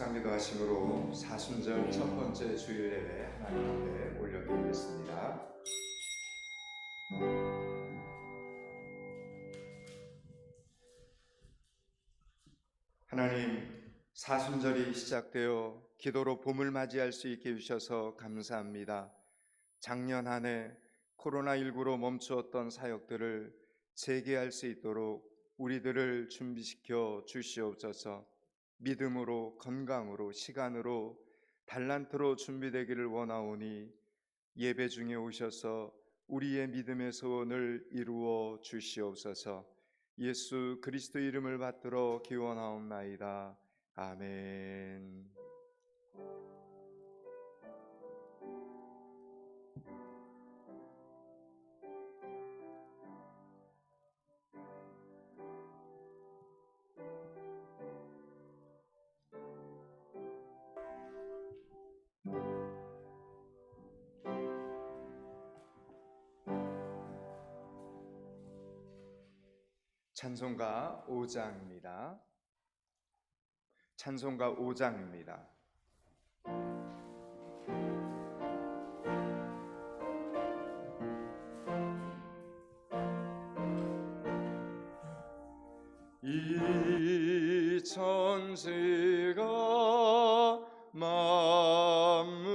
묵상기도 하심으로 사순절 첫 번째 주일 예배 하나님 앞에 올려드리겠습니다. 하나님, 사순절이 시작되어 기도로 봄을 맞이할 수 있게 해주셔서 감사합니다. 작년 한 해 코로나19로 멈추었던 사역들을 재개할 수 있도록 우리들을 준비시켜 주시옵소서. 믿음으로, 건강으로, 시간으로, 달란트로 준비되기를 원하오니 예배 중에 오셔서 우리의 믿음의 소원을 이루어 주시옵소서. 예수 그리스도 이름을 받들어 기원하옵나이다. 아멘. 찬송가 5장입니다. 찬송가 5장입니다. 이 천지가 만물들아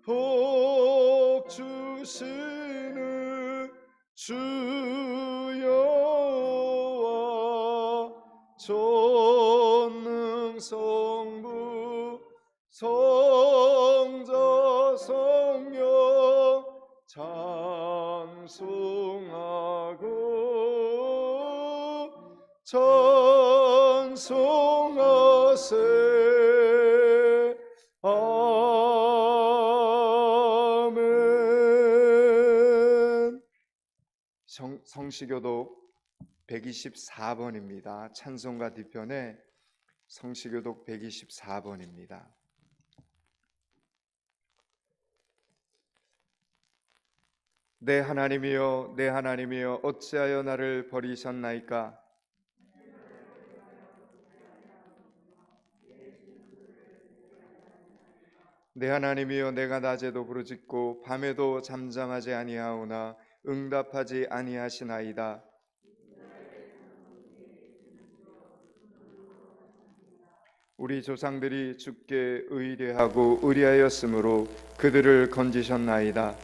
복 주시는 주 여호와 전능 성부 성자 성령 찬송하고 찬송하세. 아멘. 성시교독 124번입니다. 찬송가 뒤편에 성시교독 124번입니다. 내 하나님이여, 내 하나님이여, 어찌하여 나를 버리셨나이까? 내 하나님이여, 내가 낮에도 부르짖고 밤에도 잠잠하지 아니하오나 응답하지 아니하시나이다. 우리 조상들이 주께 의뢰하고 의뢰하였으므로 그들을 건지셨나이다.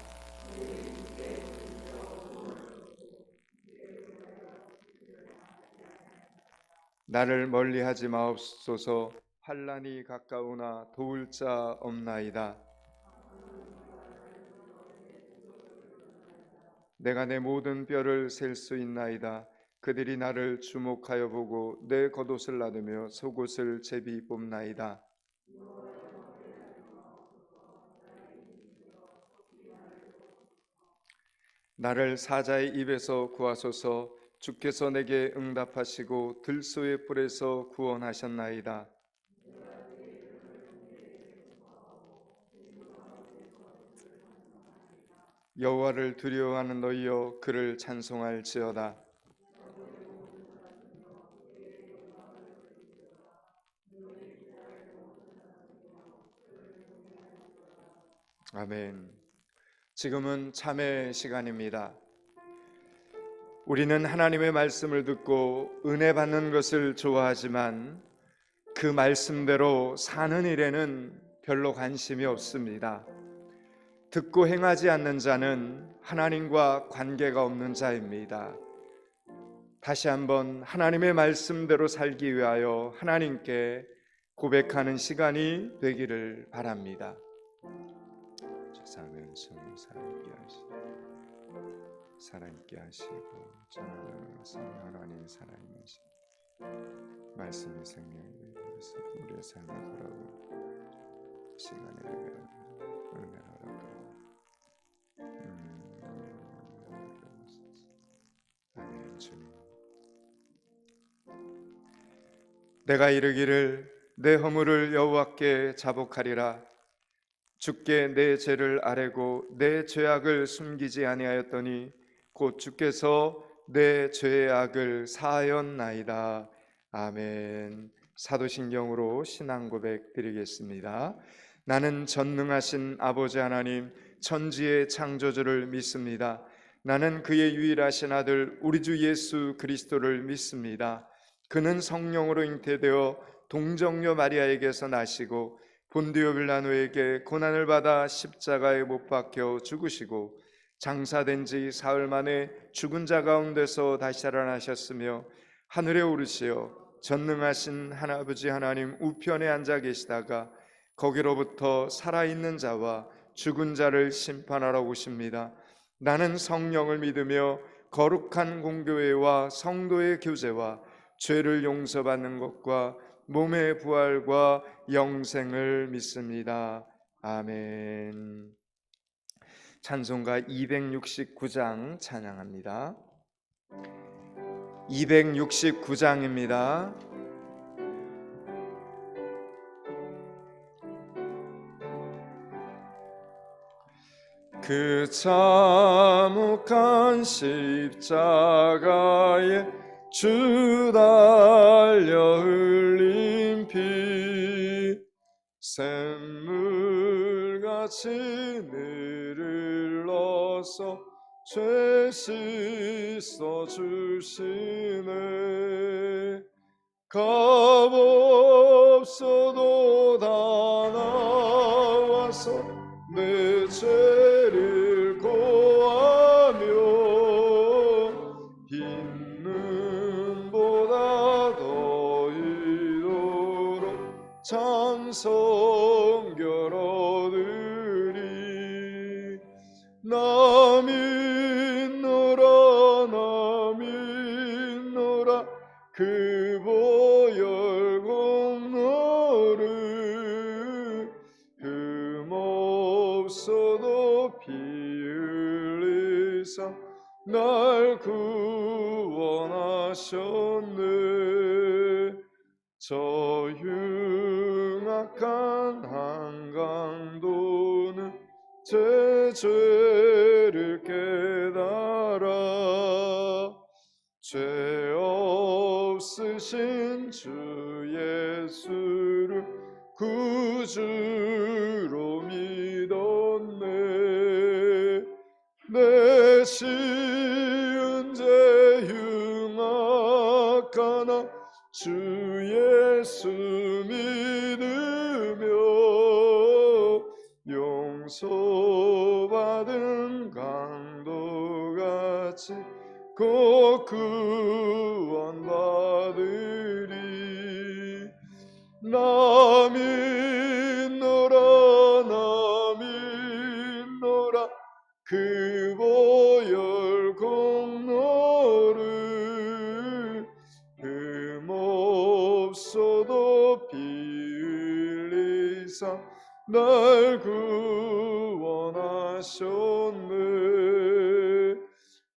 나를 멀리하지 마옵소서. 환난이 가까우나 도울 자 없나이다. 내가 내 모든 뼈를 셀 수 있나이다. 그들이 나를 주목하여 보고 내 겉옷을 나누며 속옷을 제비 뽑나이다. 나를 사자의 입에서 구하소서. 주께서 내게 응답하시고 들소의 뿔에서 구원하셨나이다. 여호와를 두려워하는 너희여, 그를 찬송할지어다. 아멘. 지금은 참회 시간입니다. 우리는 하나님의 말씀을 듣고 은혜 받는 것을 좋아하지만 그 말씀대로 사는 일에는 별로 관심이 없습니다. 듣고 행하지 않는 자는 하나님과 관계가 없는 자입니다. 다시 한번 하나님의 말씀대로 살기 위하여 하나님께 고백하는 시간이 되기를 바랍니다. 세상은 살게 하시고 살아있게 하시고 하나님 살아있으시고 말씀이 생명이 되어서 우리의 삶에 돌아오고 시간에 은혜를 허락하고 아멘. 주님, 내가 이르기를 내 허물을 여호와께 자복하리라. 주께 내 죄를 아뢰고 내 죄악을 숨기지 아니하였더니 곧 주께서 내 죄의 악을 사하였나이다. 아멘. 사도신경으로 신앙 고백 드리겠습니다. 나는 전능하신 아버지 하나님 천지의 창조주를 믿습니다. 나는 그의 유일하신 아들 우리 주 예수 그리스도를 믿습니다. 그는 성령으로 잉태되어 동정녀 마리아에게서 나시고 본디오 빌라노에게 고난을 받아 십자가에 못 박혀 죽으시고 장사된 지 사흘 만에 죽은 자 가운데서 다시 살아나셨으며 하늘에 오르시어 전능하신 하나아버지 하나님 우편에 앉아 계시다가 거기로부터 살아있는 자와 죽은 자를 심판하러 오십니다. 나는 성령을 믿으며 거룩한 공교회와 성도의 교제와 죄를 용서받는 것과 몸의 부활과 영생을 믿습니다. 아멘. 찬송가 269장 찬양합니다. 269장입니다. 그 참혹한 십자가에 주 달려 흘린 피 샘물같이 느릴러서 죄 씻어 주시네. 값 없어도 다 나와서 내 죄를 고하며 흰 눈보다 더 이도록 찬송결 얻으리. 나 믿노라 그 보혈 공로를 흠없어도 피 흘리사 날 구원하셨네. 저 흉악한 한강도는 제 죄를 깨달아 죄 없으신 주 예수를 구주로 믿었네. 내 쉬운 죄 흉악하나 주 예수 믿으며 용서받은 강도같이 곧 구원받으리. 나 믿노라 그 보혈 공로를 흠없어도 피 흘리사 날 구원하셨네.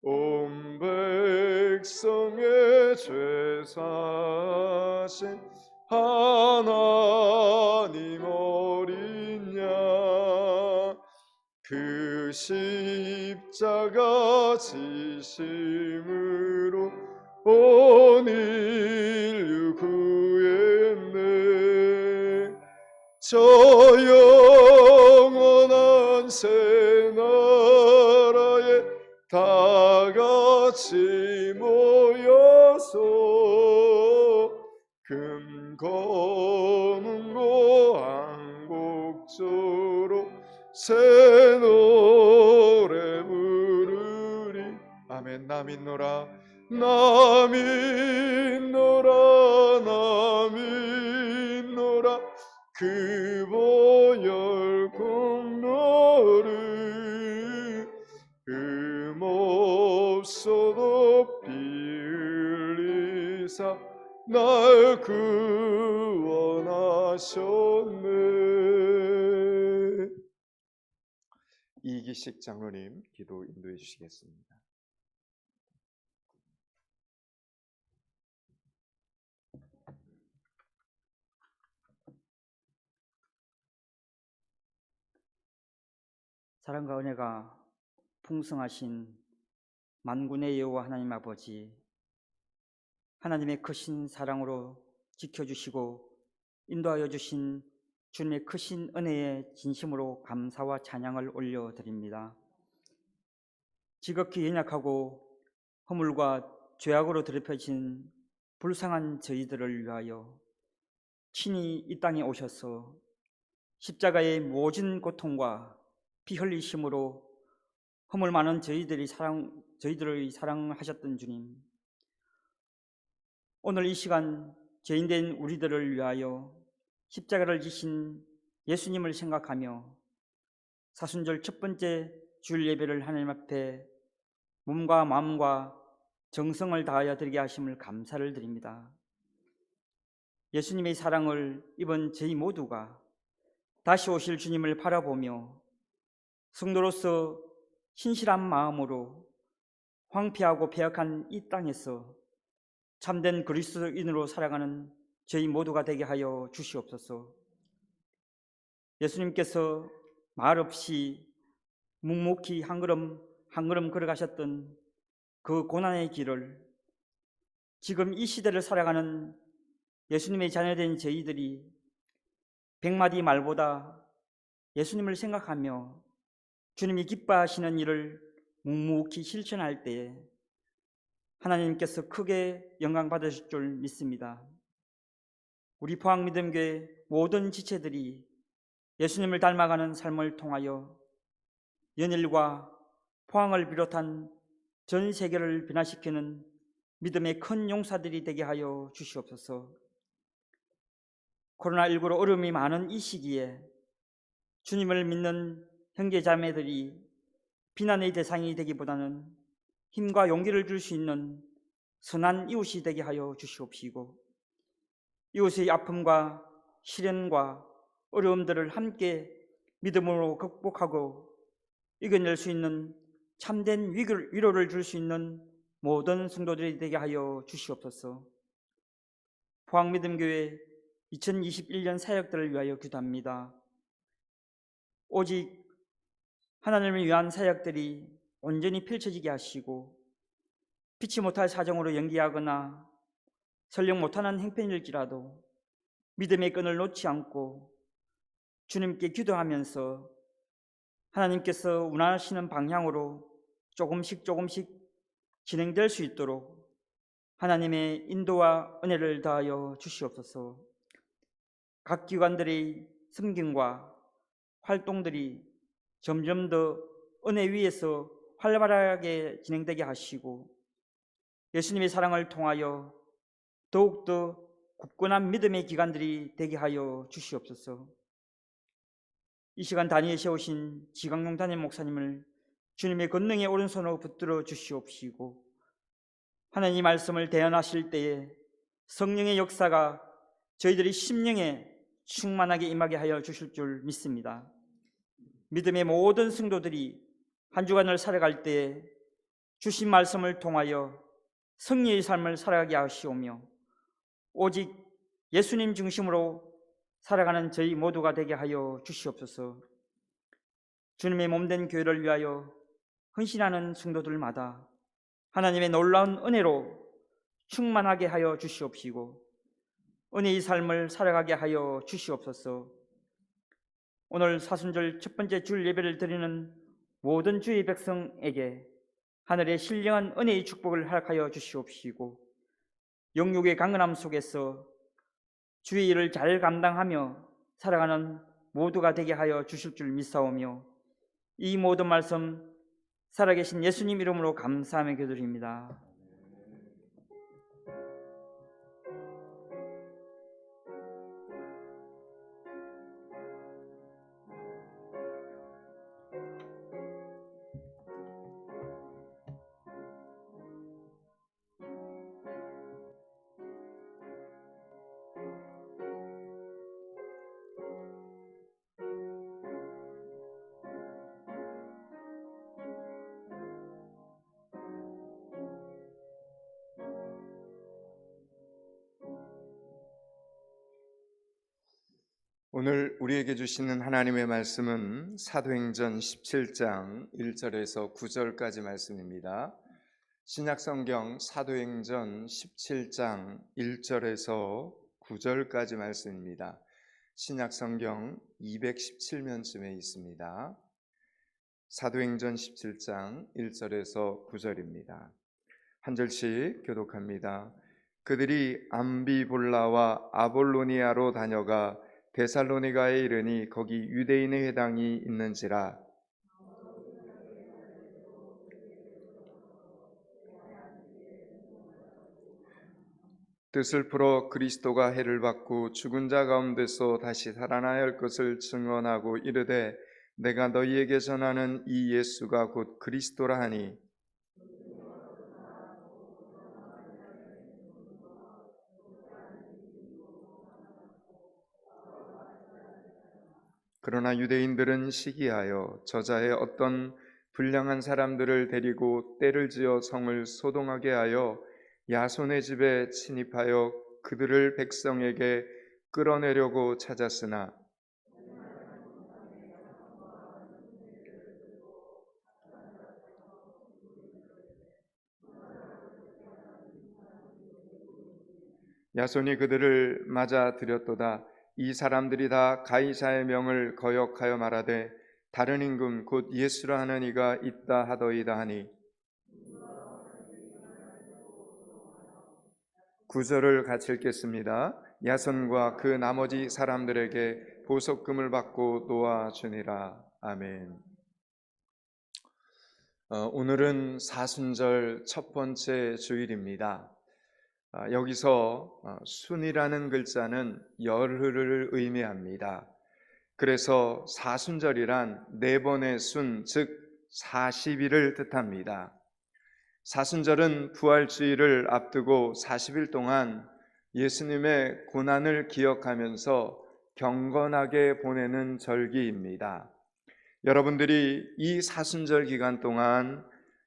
온 백성의 죄 사신 하나님 어린 양 그 십자가 지심으로 온 인류 구했네. 저 영원한 새 나라에 다 같이 모여서 금 검은고 한곡조로 새 노래 부르리. 아멘. 나 믿노라 그 보혈 공로를 흠없어도 피 흘리사 날 구원하셨네. 이기식 장로님 기도 인도해 주시겠습니다. 사랑과 은혜가 풍성하신 만군의 여호와 하나님 아버지, 하나님의 크신 사랑으로 지켜주시고 인도하여 주신 주님의 크신 은혜에 진심으로 감사와 찬양을 올려드립니다. 지극히 연약하고 허물과 죄악으로 더럽혀진 불쌍한 저희들을 위하여 친히 이 땅에 오셔서 십자가의 모진 고통과 피 흘리심으로 허물 많은 저희들을 사랑하셨던 주님, 오늘 이 시간 죄인된 우리들을 위하여 십자가를 지신 예수님을 생각하며 사순절 첫 번째 주일 예배를 하나님 앞에 몸과 마음과 정성을 다하여 드리게 하심을 감사를 드립니다. 예수님의 사랑을 입은 저희 모두가 다시 오실 주님을 바라보며 성도로서 신실한 마음으로 황폐하고 패역한 이 땅에서 참된 그리스도인으로 살아가는 저희 모두가 되게 하여 주시옵소서. 예수님께서 말없이 묵묵히 한 걸음 한 걸음 걸어가셨던 그 고난의 길을 지금 이 시대를 살아가는 예수님의 자녀된 저희들이 100마디 말보다 예수님을 생각하며 주님이 기뻐하시는 일을 묵묵히 실천할 때에 하나님께서 크게 영광 받으실 줄 믿습니다. 우리 포항믿음교회 모든 지체들이 예수님을 닮아가는 삶을 통하여 연일과 포항을 비롯한 전 세계를 변화시키는 믿음의 큰 용사들이 되게 하여 주시옵소서. 코로나19로 어려움이 많은 이 시기에 주님을 믿는 형제자매들이 비난의 대상이 되기보다는 힘과 용기를 줄 수 있는 선한 이웃이 되게 하여 주시옵시고, 이웃의 아픔과 시련과 어려움들을 함께 믿음으로 극복하고 이겨낼 수 있는 참된 위로를 줄 수 있는 모든 성도들이 되게 하여 주시옵소서. 포항믿음교회 2021년 사역들을 위하여 기도합니다. 오직 하나님을 위한 사역들이 온전히 펼쳐지게 하시고 피치 못할 사정으로 연기하거나 설령 못하는 행편일지라도 믿음의 끈을 놓지 않고 주님께 기도하면서 하나님께서 원하시는 방향으로 조금씩 진행될 수 있도록 하나님의 인도와 은혜를 더하여 주시옵소서. 각 기관들의 섬김과 활동들이 점점 더 은혜 위에서 활발하게 진행되게 하시고 예수님의 사랑을 통하여 더욱더 굳건한 믿음의 기관들이 되게 하여 주시옵소서. 이 시간 단위에 세우신 지강용 담임 목사님을 주님의 권능의 오른손으로 붙들어 주시옵시고 하나님 말씀을 대언하실 때에 성령의 역사가 저희들의 심령에 충만하게 임하게 하여 주실 줄 믿습니다. 믿음의 모든 성도들이 한 주간을 살아갈 때에 주신 말씀을 통하여 승리의 삶을 살아가게 하시오며 오직 예수님 중심으로 살아가는 저희 모두가 되게 하여 주시옵소서. 주님의 몸된 교회를 위하여 헌신하는 성도들마다 하나님의 놀라운 은혜로 충만하게 하여 주시옵시고 은혜의 삶을 살아가게 하여 주시옵소서. 오늘 사순절 첫 번째 주일 예배를 드리는 모든 주의 백성에게 하늘의 신령한 은혜의 축복을 허락하여 주시옵시고 영육의 강건함 속에서 주의 일을 잘 감당하며 살아가는 모두가 되게 하여 주실 줄 믿사오며 이 모든 말씀 살아계신 예수님 이름으로 감사하며 기도드립니다. 오늘 우리에게 주시는 하나님의 말씀은 사도행전 17장 1절에서 9절까지 말씀입니다. 신약성경 사도행전 17장 1절에서 9절까지 말씀입니다. 신약성경 217면쯤에 있습니다. 사도행전 17장 1절에서 9절입니다. 한 절씩 교독합니다. 그들이 암비볼라와 아볼로니아로 다녀가 데살로니가에 이르니 거기 유대인의 회당이 있는지라. 뜻을 풀어 그리스도가 해를 받고 죽은 자 가운데서 다시 살아나야 할 것을 증언하고 이르되 내가 너희에게 전하는 이 예수가 곧 그리스도라 하니 그러나 유대인들은 시기하여 저자의 어떤 불량한 사람들을 데리고 때를 지어 성을 소동하게 하여 야손의 집에 침입하여 그들을 백성에게 끌어내려고 찾았으나 야손이 그들을 맞아들였도다. 이 사람들이 다 가이사의 명을 거역하여 말하되 다른 임금 곧 예수라 하는 이가 있다 하더이다 하니 9절을 같이 읽겠습니다. 야손과 그 나머지 사람들에게 보석금을 받고 놓아주니라. 아멘. 오늘은 사순절 첫 번째 주일입니다. 여기서 순이라는 글자는 열흘을 의미합니다. 그래서 사순절이란 네 번의 순, 즉 40일을 뜻합니다. 사순절은 부활주일을 앞두고 40일 동안 예수님의 고난을 기억하면서 경건하게 보내는 절기입니다. 여러분들이 이 사순절 기간 동안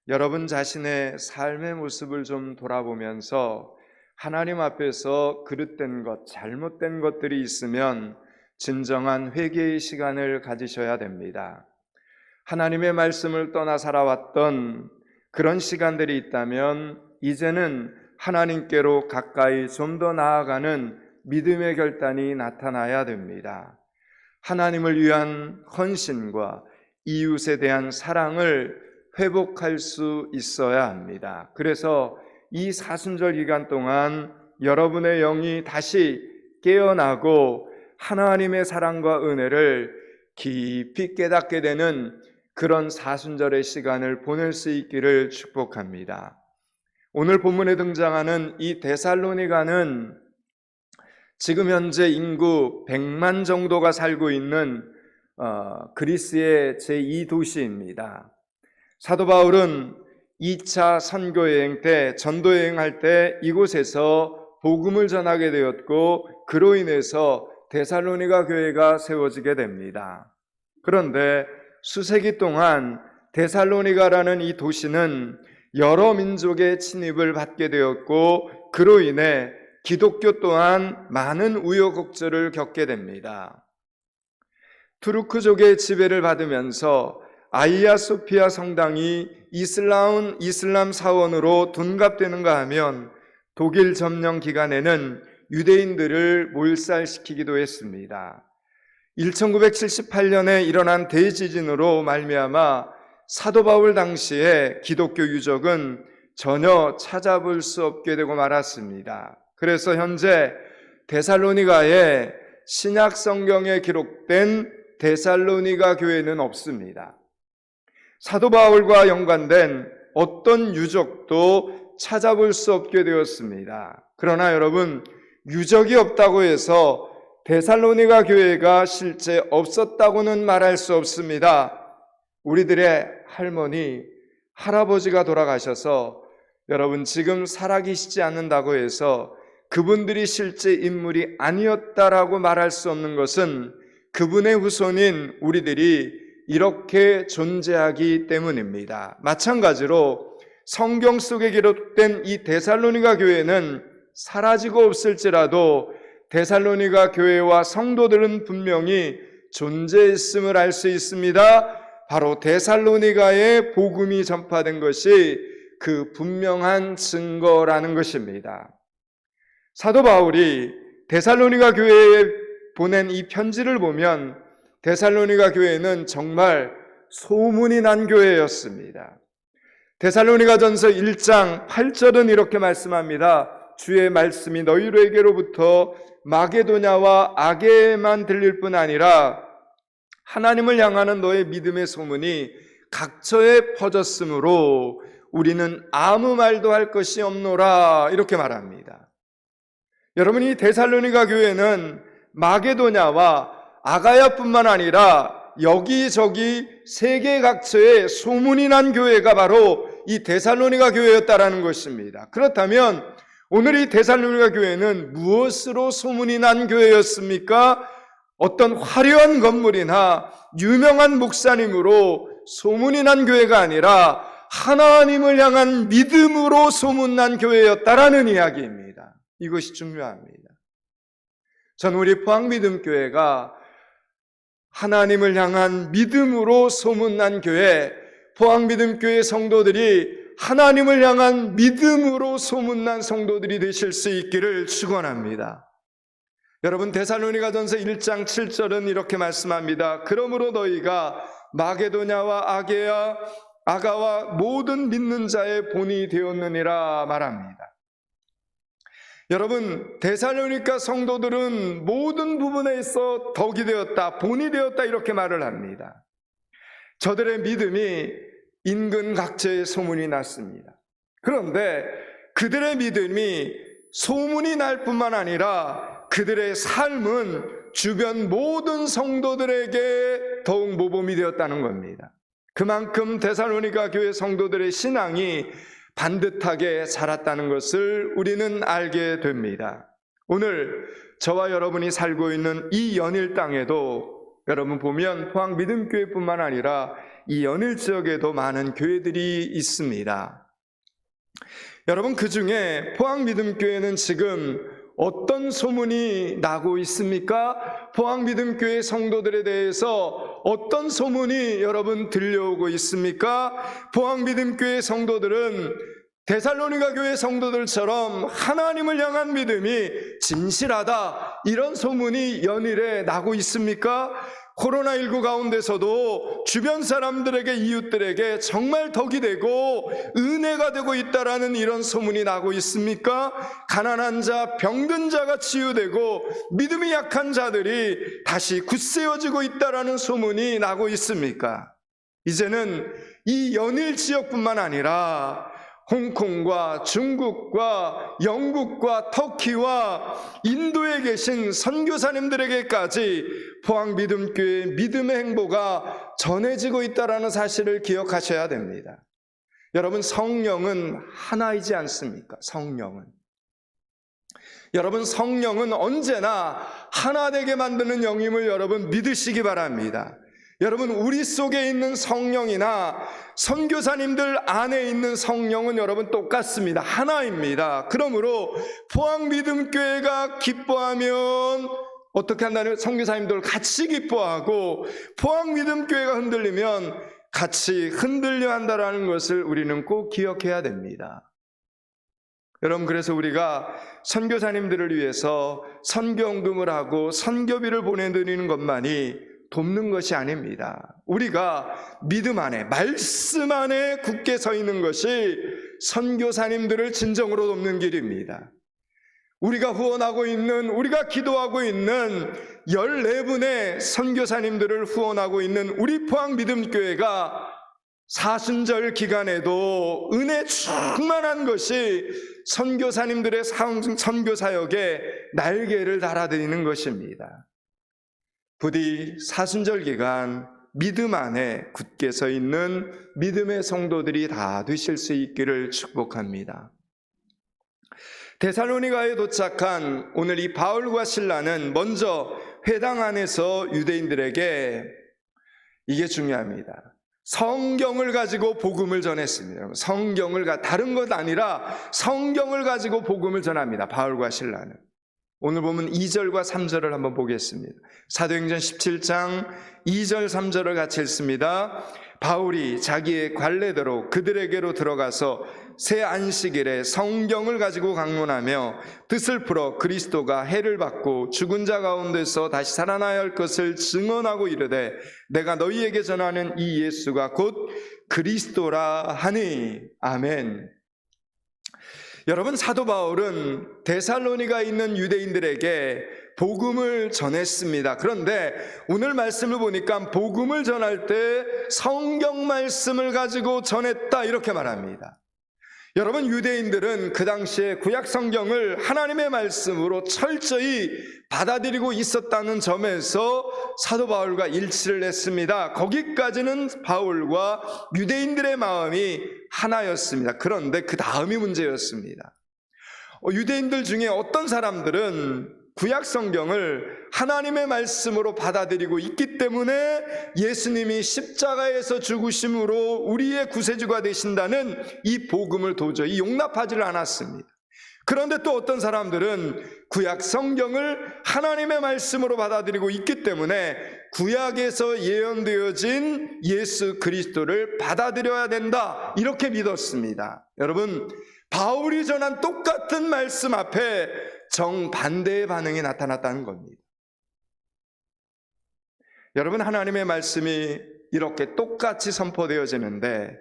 여러분 자신의 삶의 모습을 좀 돌아보면서 하나님 앞에서 그릇된 것, 잘못된 것들이 있으면 진정한 회개의 시간을 가지셔야 됩니다. 하나님의 말씀을 떠나 살아왔던 그런 시간들이 있다면 이제는 하나님께로 가까이 좀 더 나아가는 믿음의 결단이 나타나야 됩니다. 하나님을 위한 헌신과 이웃에 대한 사랑을 회복할 수 있어야 합니다. 그래서 이 사순절 기간 동안 여러분의 영이 다시 깨어나고 하나님의 사랑과 은혜를 깊이 깨닫게 되는 그런 사순절의 시간을 보낼 수 있기를 축복합니다. 오늘 본문에 등장하는 이 데살로니가는 지금 현재 인구 100만 정도가 살고 있는 그리스의 제2도시입니다. 사도 바울은 2차 선교여행 때, 전도여행할 때 이곳에서 복음을 전하게 되었고 그로 인해서 데살로니가 교회가 세워지게 됩니다. 그런데 수세기 동안 데살로니가라는 이 도시는 여러 민족의 침입을 받게 되었고 그로 인해 기독교 또한 많은 우여곡절을 겪게 됩니다. 투르크족의 지배를 받으면서 아이야 소피아 성당이 이슬람 사원으로 둔갑되는가 하면 독일 점령 기간에는 유대인들을 몰살시키기도 했습니다. 1978년에 일어난 대지진으로 말미암아 사도 바울 당시에 기독교 유적은 전혀 찾아볼 수 없게 되고 말았습니다. 그래서 현재 데살로니가에 신약 성경에 기록된 데살로니가 교회는 없습니다. 사도 바울과 연관된 어떤 유적도 찾아볼 수 없게 되었습니다. 그러나 여러분, 유적이 없다고 해서 데살로니가 교회가 실제 없었다고는 말할 수 없습니다. 우리들의 할머니, 할아버지가 돌아가셔서 여러분 지금 살아계시지 않는다고 해서 그분들이 실제 인물이 아니었다라고 말할 수 없는 것은 그분의 후손인 우리들이 이렇게 존재하기 때문입니다. 마찬가지로 성경 속에 기록된 이 데살로니가 교회는 사라지고 없을지라도 데살로니가 교회와 성도들은 분명히 존재했음을 알 수 있습니다. 바로 데살로니가에 복음이 전파된 것이 그 분명한 증거라는 것입니다. 사도 바울이 데살로니가 교회에 보낸 이 편지를 보면 데살로니가 교회는 정말 소문이 난 교회였습니다. 데살로니가전서 1장 8절은 이렇게 말씀합니다. 주의 말씀이 너희에게로부터 마게도냐와 아게에만 들릴 뿐 아니라 하나님을 향하는 너의 믿음의 소문이 각처에 퍼졌으므로 우리는 아무 말도 할 것이 없노라, 이렇게 말합니다. 여러분, 이 데살로니가 교회는 마게도냐와 아가야뿐만 아니라 여기저기 세계 각처에 소문이 난 교회가 바로 이 데살로니가 교회였다라는 것입니다. 그렇다면 오늘 이 데살로니가 교회는 무엇으로 소문이 난 교회였습니까? 어떤 화려한 건물이나 유명한 목사님으로 소문이 난 교회가 아니라 하나님을 향한 믿음으로 소문난 교회였다라는 이야기입니다. 이것이 중요합니다. 저는 우리 포항믿음교회가 하나님을 향한 믿음으로 소문난 교회, 포항믿음교회 성도들이 하나님을 향한 믿음으로 소문난 성도들이 되실 수 있기를 축원합니다. 여러분, 데살로니가전서 1장 7절은 이렇게 말씀합니다. 그러므로 너희가 마게도냐와 아가와 모든 믿는 자의 본이 되었느니라 말합니다. 여러분, 데살로니가 성도들은 모든 부분에 있어 덕이 되었다, 본이 되었다, 이렇게 말을 합니다. 저들의 믿음이 인근 각처에 소문이 났습니다. 그런데 그들의 믿음이 소문이 날 뿐만 아니라 그들의 삶은 주변 모든 성도들에게 더욱 모범이 되었다는 겁니다. 그만큼 데살로니가 교회 성도들의 신앙이 반듯하게 자랐다는 것을 우리는 알게 됩니다. 오늘 저와 여러분이 살고 있는 이 연일 땅에도 여러분 보면 포항 믿음교회뿐만 아니라 이 연일 지역에도 많은 교회들이 있습니다. 여러분, 그 중에 포항 믿음교회는 지금 어떤 소문이 나고 있습니까? 포항 믿음교회 성도들에 대해서 어떤 소문이 여러분 들려오고 있습니까? 포항 믿음교회 성도들은 데살로니가 교회 성도들처럼 하나님을 향한 믿음이 진실하다, 이런 소문이 연일에 나고 있습니까? 코로나19 가운데서도 주변 사람들에게, 이웃들에게 정말 덕이 되고 은혜가 되고 있다라는 이런 소문이 나고 있습니까? 가난한 자, 병든 자가 치유되고 믿음이 약한 자들이 다시 굳세어지고 있다라는 소문이 나고 있습니까? 이제는 이 연일 지역뿐만 아니라 홍콩과 중국과 영국과 터키와 인도에 계신 선교사님들에게까지 포항 믿음교회의 믿음의 행보가 전해지고 있다는 사실을 기억하셔야 됩니다. 여러분, 성령은 하나이지 않습니까? 여러분, 성령은 언제나 하나 되게 만드는 영임을 여러분 믿으시기 바랍니다. 여러분, 우리 속에 있는 성령이나 선교사님들 안에 있는 성령은 여러분 똑같습니다. 하나입니다. 그러므로 포항믿음교회가 기뻐하면 어떻게 한다는, 선교사님들 같이 기뻐하고 포항믿음교회가 흔들리면 같이 흔들려 한다는 것을 우리는 꼭 기억해야 됩니다. 여러분, 그래서 우리가 선교사님들을 위해서 선교헌금을 하고 선교비를 보내드리는 것만이 돕는 것이 아닙니다. 우리가 믿음 안에, 말씀 안에 굳게 서 있는 것이 선교사님들을 진정으로 돕는 길입니다. 우리가 후원하고 있는, 우리가 기도하고 있는 14분의 선교사님들을 후원하고 있는 우리 포항 믿음교회가 사순절 기간에도 은혜 충만한 것이 선교사님들의 선교사역에 날개를 달아드리는 것입니다. 부디 사순절 기간 믿음 안에 굳게 서 있는 믿음의 성도들이 다 되실 수 있기를 축복합니다. 데살로니가에 도착한 오늘 이 바울과 실라는 먼저 회당 안에서 유대인들에게, 이게 중요합니다, 성경을 가지고 복음을 전했습니다. 다른 것 아니라 성경을 가지고 복음을 전합니다. 바울과 실라는. 오늘 보면 2절과 3절을 한번 보겠습니다. 사도행전 17장 2절 3절을 같이 읽습니다. 바울이 자기의 관례대로 그들에게로 들어가서 새 안식일에 성경을 가지고 강론하며 뜻을 풀어 그리스도가 해를 받고 죽은 자 가운데서 다시 살아나야 할 것을 증언하고 이르되 내가 너희에게 전하는 이 예수가 곧 그리스도라 하니. 아멘. 여러분, 사도 바울은 데살로니가에 있는 유대인들에게 복음을 전했습니다. 그런데 오늘 말씀을 보니까 복음을 전할 때 성경 말씀을 가지고 전했다 이렇게 말합니다. 여러분, 유대인들은 그 당시에 구약 성경을 하나님의 말씀으로 철저히 받아들이고 있었다는 점에서 사도 바울과 일치를 했습니다. 거기까지는 바울과 유대인들의 마음이 하나였습니다. 그런데 그 다음이 문제였습니다. 유대인들 중에 어떤 사람들은 구약 성경을 하나님의 말씀으로 받아들이고 있기 때문에 예수님이 십자가에서 죽으심으로 우리의 구세주가 되신다는 이 복음을 도저히 용납하지를 않았습니다. 그런데 또 어떤 사람들은 구약 성경을 하나님의 말씀으로 받아들이고 있기 때문에 구약에서 예언되어진 예수 그리스도를 받아들여야 된다 이렇게 믿었습니다. 여러분, 바울이 전한 똑같은 말씀 앞에 정반대의 반응이 나타났다는 겁니다. 여러분, 하나님의 말씀이 이렇게 똑같이 선포되어지는데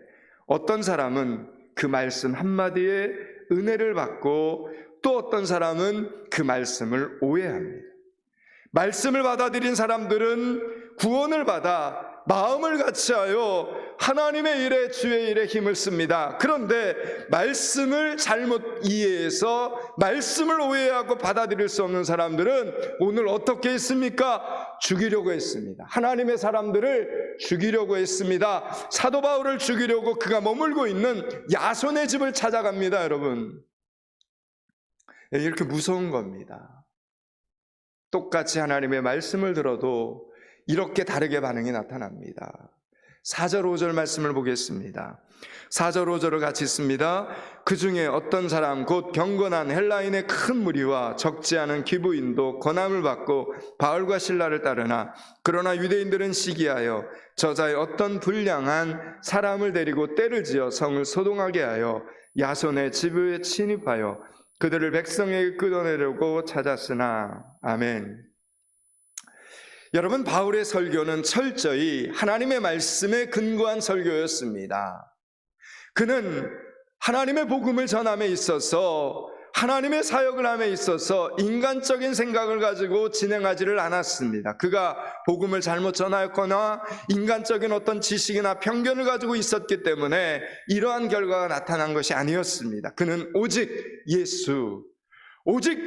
어떤 사람은 그 말씀 한마디에 은혜를 받고 또 어떤 사람은 그 말씀을 오해합니다. 말씀을 받아들인 사람들은 구원을 받아 마음을 같이하여 하나님의 일에 주의 일에 힘을 씁니다. 그런데 말씀을 잘못 이해해서 말씀을 오해하고 받아들일 수 없는 사람들은 오늘 어떻게 했습니까? 죽이려고 했습니다. 하나님의 사람들을 죽이려고 했습니다. 사도 바울을 죽이려고 그가 머물고 있는 야손의 집을 찾아갑니다. 여러분, 이렇게 무서운 겁니다. 똑같이 하나님의 말씀을 들어도 이렇게 다르게 반응이 나타납니다. 4절 5절 말씀을 보겠습니다. 4절 5절을 같이 읽습니다. 그 중에 어떤 사람 곧 경건한 헬라인의 큰 무리와 적지 않은 기부인도 권함을 받고 바울과 실라를 따르나 그러나 유대인들은 시기하여 저자의 어떤 불량한 사람을 데리고 떼를 지어 성을 소동하게 하여 야손의 집에 침입하여 그들을 백성에게 끌어내려고 찾았으나. 아멘. 여러분, 바울의 설교는 철저히 하나님의 말씀에 근거한 설교였습니다. 그는 하나님의 복음을 전함에 있어서 하나님의 사역을 함에 있어서 인간적인 생각을 가지고 진행하지를 않았습니다. 그가 복음을 잘못 전하였거나 인간적인 어떤 지식이나 편견을 가지고 있었기 때문에 이러한 결과가 나타난 것이 아니었습니다. 그는 오직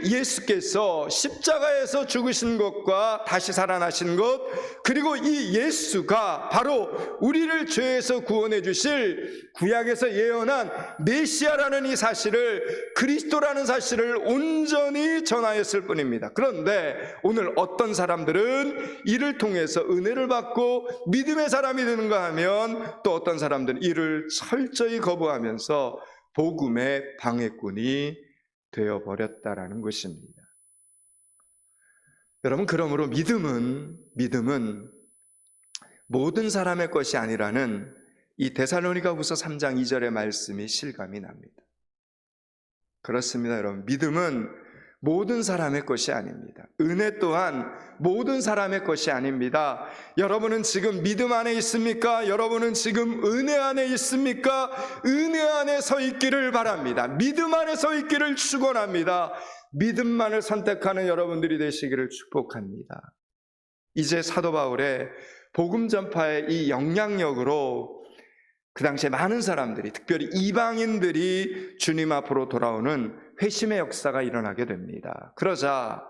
예수께서 십자가에서 죽으신 것과 다시 살아나신 것, 그리고 이 예수가 바로 우리를 죄에서 구원해 주실 구약에서 예언한 메시아라는 이 사실을, 그리스도라는 사실을 온전히 전하였을 뿐입니다. 그런데 오늘 어떤 사람들은 이를 통해서 은혜를 받고 믿음의 사람이 되는가 하면 또 어떤 사람들은 이를 철저히 거부하면서 복음의 방해꾼이 되어버렸다라는 것입니다. 여러분, 그러므로 믿음은 모든 사람의 것이 아니라는 이 데살로니가후서 3장 2절의 말씀이 실감이 납니다. 그렇습니다. 여러분, 믿음은 모든 사람의 것이 아닙니다. 은혜 또한 모든 사람의 것이 아닙니다. 여러분은 지금 믿음 안에 있습니까? 여러분은 지금 은혜 안에 있습니까? 은혜 안에 서 있기를 바랍니다. 믿음 안에 서 있기를 축원합니다. 믿음만을 선택하는 여러분들이 되시기를 축복합니다. 이제 사도 바울의 복음 전파의 이 영향력으로 그 당시에 많은 사람들이, 특별히 이방인들이 주님 앞으로 돌아오는 회심의 역사가 일어나게 됩니다. 그러자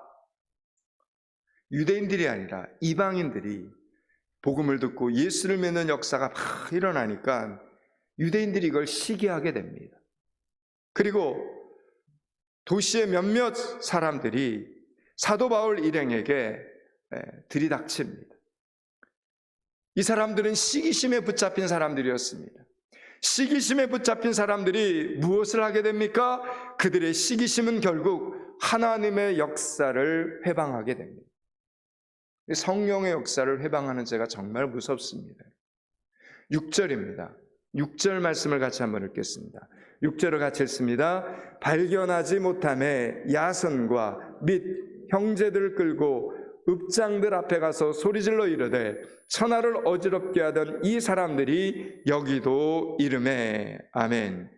유대인들이 아니라 이방인들이 복음을 듣고 예수를 믿는 역사가 막 일어나니까 유대인들이 이걸 시기하게 됩니다. 그리고 도시의 몇몇 사람들이 사도 바울 일행에게 들이닥칩니다. 이 사람들은 시기심에 붙잡힌 사람들이었습니다. 시기심에 붙잡힌 사람들이 무엇을 하게 됩니까? 그들의 시기심은 결국 하나님의 역사를 회방하게 됩니다. 성령의 역사를 회방하는 죄가 정말 무섭습니다. 6절입니다. 6절 말씀을 같이 한번 읽겠습니다. 6절을 같이 읽습니다. 발견하지 못함에 야선과 및 형제들을 끌고 읍장들 앞에 가서 소리질러 이르되 천하를 어지럽게 하던 이 사람들이 여기도 이르매. 아멘.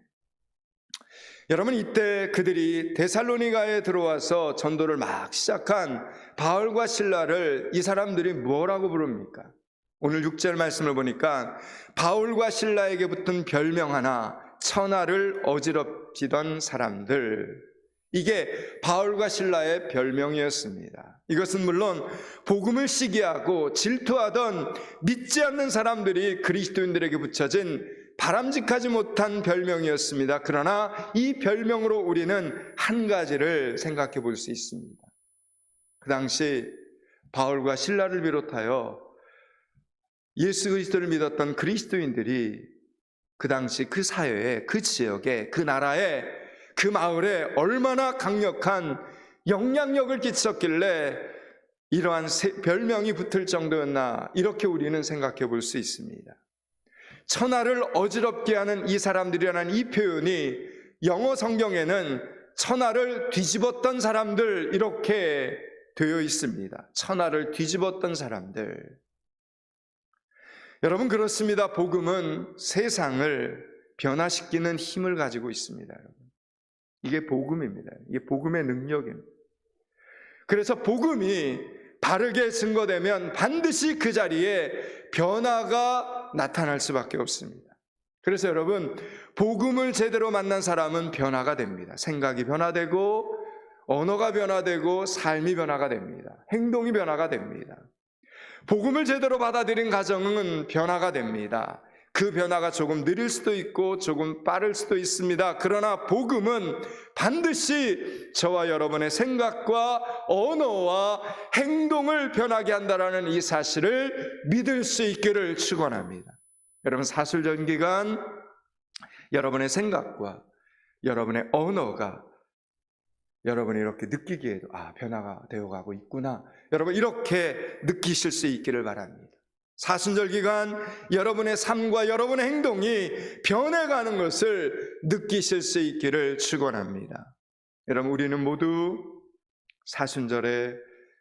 여러분, 이때 그들이 데살로니가에 들어와서 전도를 막 시작한 바울과 실라를 이 사람들이 뭐라고 부릅니까? 오늘 6절 말씀을 보니까 바울과 실라에게 붙은 별명 하나, 천하를 어지럽히던 사람들, 이게 바울과 실라의 별명이었습니다. 이것은 물론 복음을 시기하고 질투하던 믿지 않는 사람들이 그리스도인들에게 붙여진 바람직하지 못한 별명이었습니다. 그러나 이 별명으로 우리는 한 가지를 생각해 볼 수 있습니다. 그 당시 바울과 실라를 비롯하여 예수 그리스도를 믿었던 그리스도인들이 그 당시 그 사회에, 그 지역에, 그 나라에, 그 마을에 얼마나 강력한 영향력을 끼쳤길래 이러한 별명이 붙을 정도였나, 이렇게 우리는 생각해 볼 수 있습니다. 천하를 어지럽게 하는 이 사람들이라는 이 표현이 영어 성경에는 천하를 뒤집었던 사람들, 이렇게 되어 있습니다. 천하를 뒤집었던 사람들. 여러분, 그렇습니다. 복음은 세상을 변화시키는 힘을 가지고 있습니다. 여러분, 이게 복음입니다. 이게 복음의 능력입니다. 그래서 복음이 바르게 증거되면 반드시 그 자리에 변화가 나타날 수밖에 없습니다. 그래서 여러분, 복음을 제대로 만난 사람은 변화가 됩니다. 생각이 변화되고, 언어가 변화되고, 삶이 변화가 됩니다. 행동이 변화가 됩니다. 복음을 제대로 받아들인 가정은 변화가 됩니다. 그 변화가 조금 느릴 수도 있고 조금 빠를 수도 있습니다. 그러나 복음은 반드시 저와 여러분의 생각과 언어와 행동을 변하게 한다는 이 사실을 믿을 수 있기를 축원합니다. 여러분, 사순절기간 여러분의 생각과 여러분의 언어가 여러분이 이렇게 느끼기에도 변화가 되어가고 있구나, 여러분 이렇게 느끼실 수 있기를 바랍니다. 사순절 기간 여러분의 삶과 여러분의 행동이 변해가는 것을 느끼실 수 있기를 축원합니다. 여러분, 우리는 모두 사순절에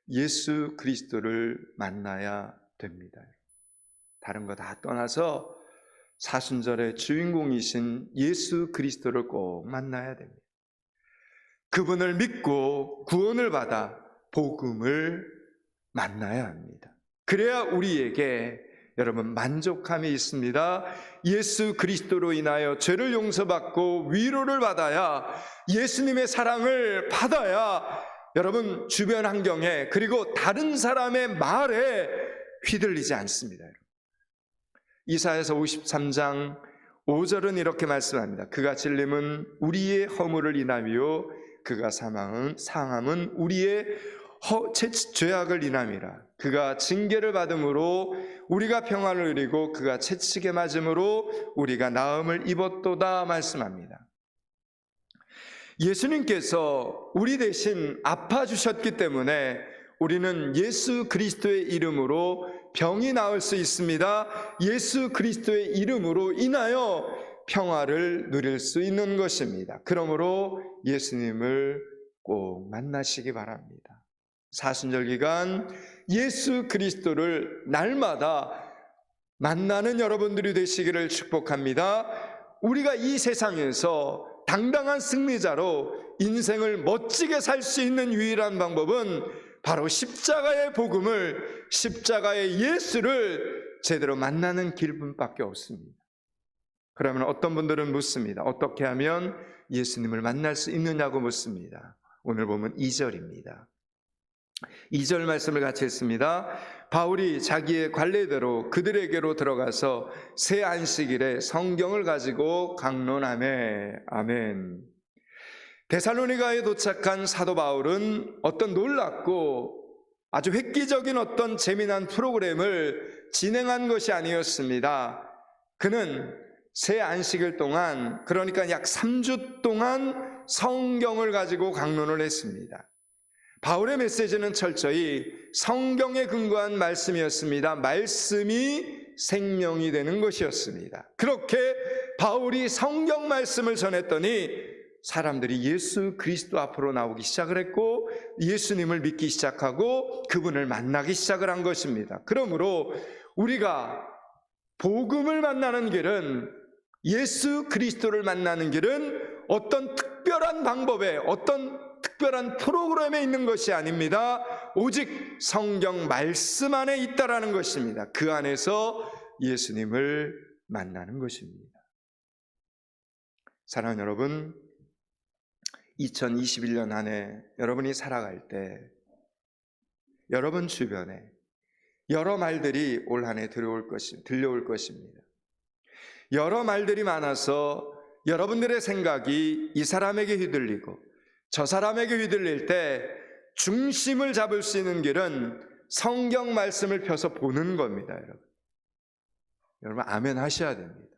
예수 그리스도를 만나야 됩니다. 다른 거 다 떠나서 사순절의 주인공이신 예수 그리스도를 꼭 만나야 됩니다. 그분을 믿고 구원을 받아 복음을 만나야 합니다. 그래야 우리에게 여러분 만족함이 있습니다. 예수 그리스도로 인하여 죄를 용서받고 위로를 받아야, 예수님의 사랑을 받아야 여러분 주변 환경에, 그리고 다른 사람의 말에 휘둘리지 않습니다. 이사야서 53장 5절은 이렇게 말씀합니다. 그가 찔림은 우리의 허물을 인하며 그가 상함은 우리의 죄악을 인함이라. 그가 징계를 받음으로 우리가 평안을 누리고 그가 채찍에 맞음으로 우리가 나음을 입었도다 말씀합니다. 예수님께서 우리 대신 아파주셨기 때문에 우리는 예수 그리스도의 이름으로 병이 나을 수 있습니다. 예수 그리스도의 이름으로 인하여 평화를 누릴 수 있는 것입니다. 그러므로 예수님을 꼭 만나시기 바랍니다. 사순절 기간 예수 그리스도를 날마다 만나는 여러분들이 되시기를 축복합니다. 우리가 이 세상에서 당당한 승리자로 인생을 멋지게 살 수 있는 유일한 방법은 바로 십자가의 복음을, 십자가의 예수를 제대로 만나는 길뿐밖에 없습니다. 그러면 어떤 분들은 묻습니다. 어떻게 하면 예수님을 만날 수 있느냐고 묻습니다. 오늘 보면 2절입니다. 2절 말씀을 같이 읽습니다. 바울이 자기의 관례대로 그들에게로 들어가서 새 안식일에 성경을 가지고 강론하매. 아멘. 데살로니가에 도착한 사도 바울은 어떤 놀랍고 아주 획기적인 어떤 재미난 프로그램을 진행한 것이 아니었습니다. 그는 새 안식일 동안, 그러니까 약 3주 동안 성경을 가지고 강론을 했습니다. 바울의 메시지는 철저히 성경에 근거한 말씀이었습니다. 말씀이 생명이 되는 것이었습니다. 그렇게 바울이 성경 말씀을 전했더니 사람들이 예수 그리스도 앞으로 나오기 시작을 했고 예수님을 믿기 시작하고 그분을 만나기 시작을 한 것입니다. 그러므로 우리가 복음을 만나는 길은, 예수 그리스도를 만나는 길은 어떤 특별한 방법에, 어떤 특별한 프로그램에 있는 것이 아닙니다. 오직 성경 말씀 안에 있다라는 것입니다. 그 안에서 예수님을 만나는 것입니다. 사랑하는 여러분, 2021년 한 해 여러분이 살아갈 때 여러분 주변에 여러 말들이 올 한 해 들려올 것입니다. 여러 말들이 많아서 여러분들의 생각이 이 사람에게 휘둘리고 저 사람에게 휘둘릴 때 중심을 잡을 수 있는 길은 성경 말씀을 펴서 보는 겁니다. 여러분 아멘 하셔야 됩니다.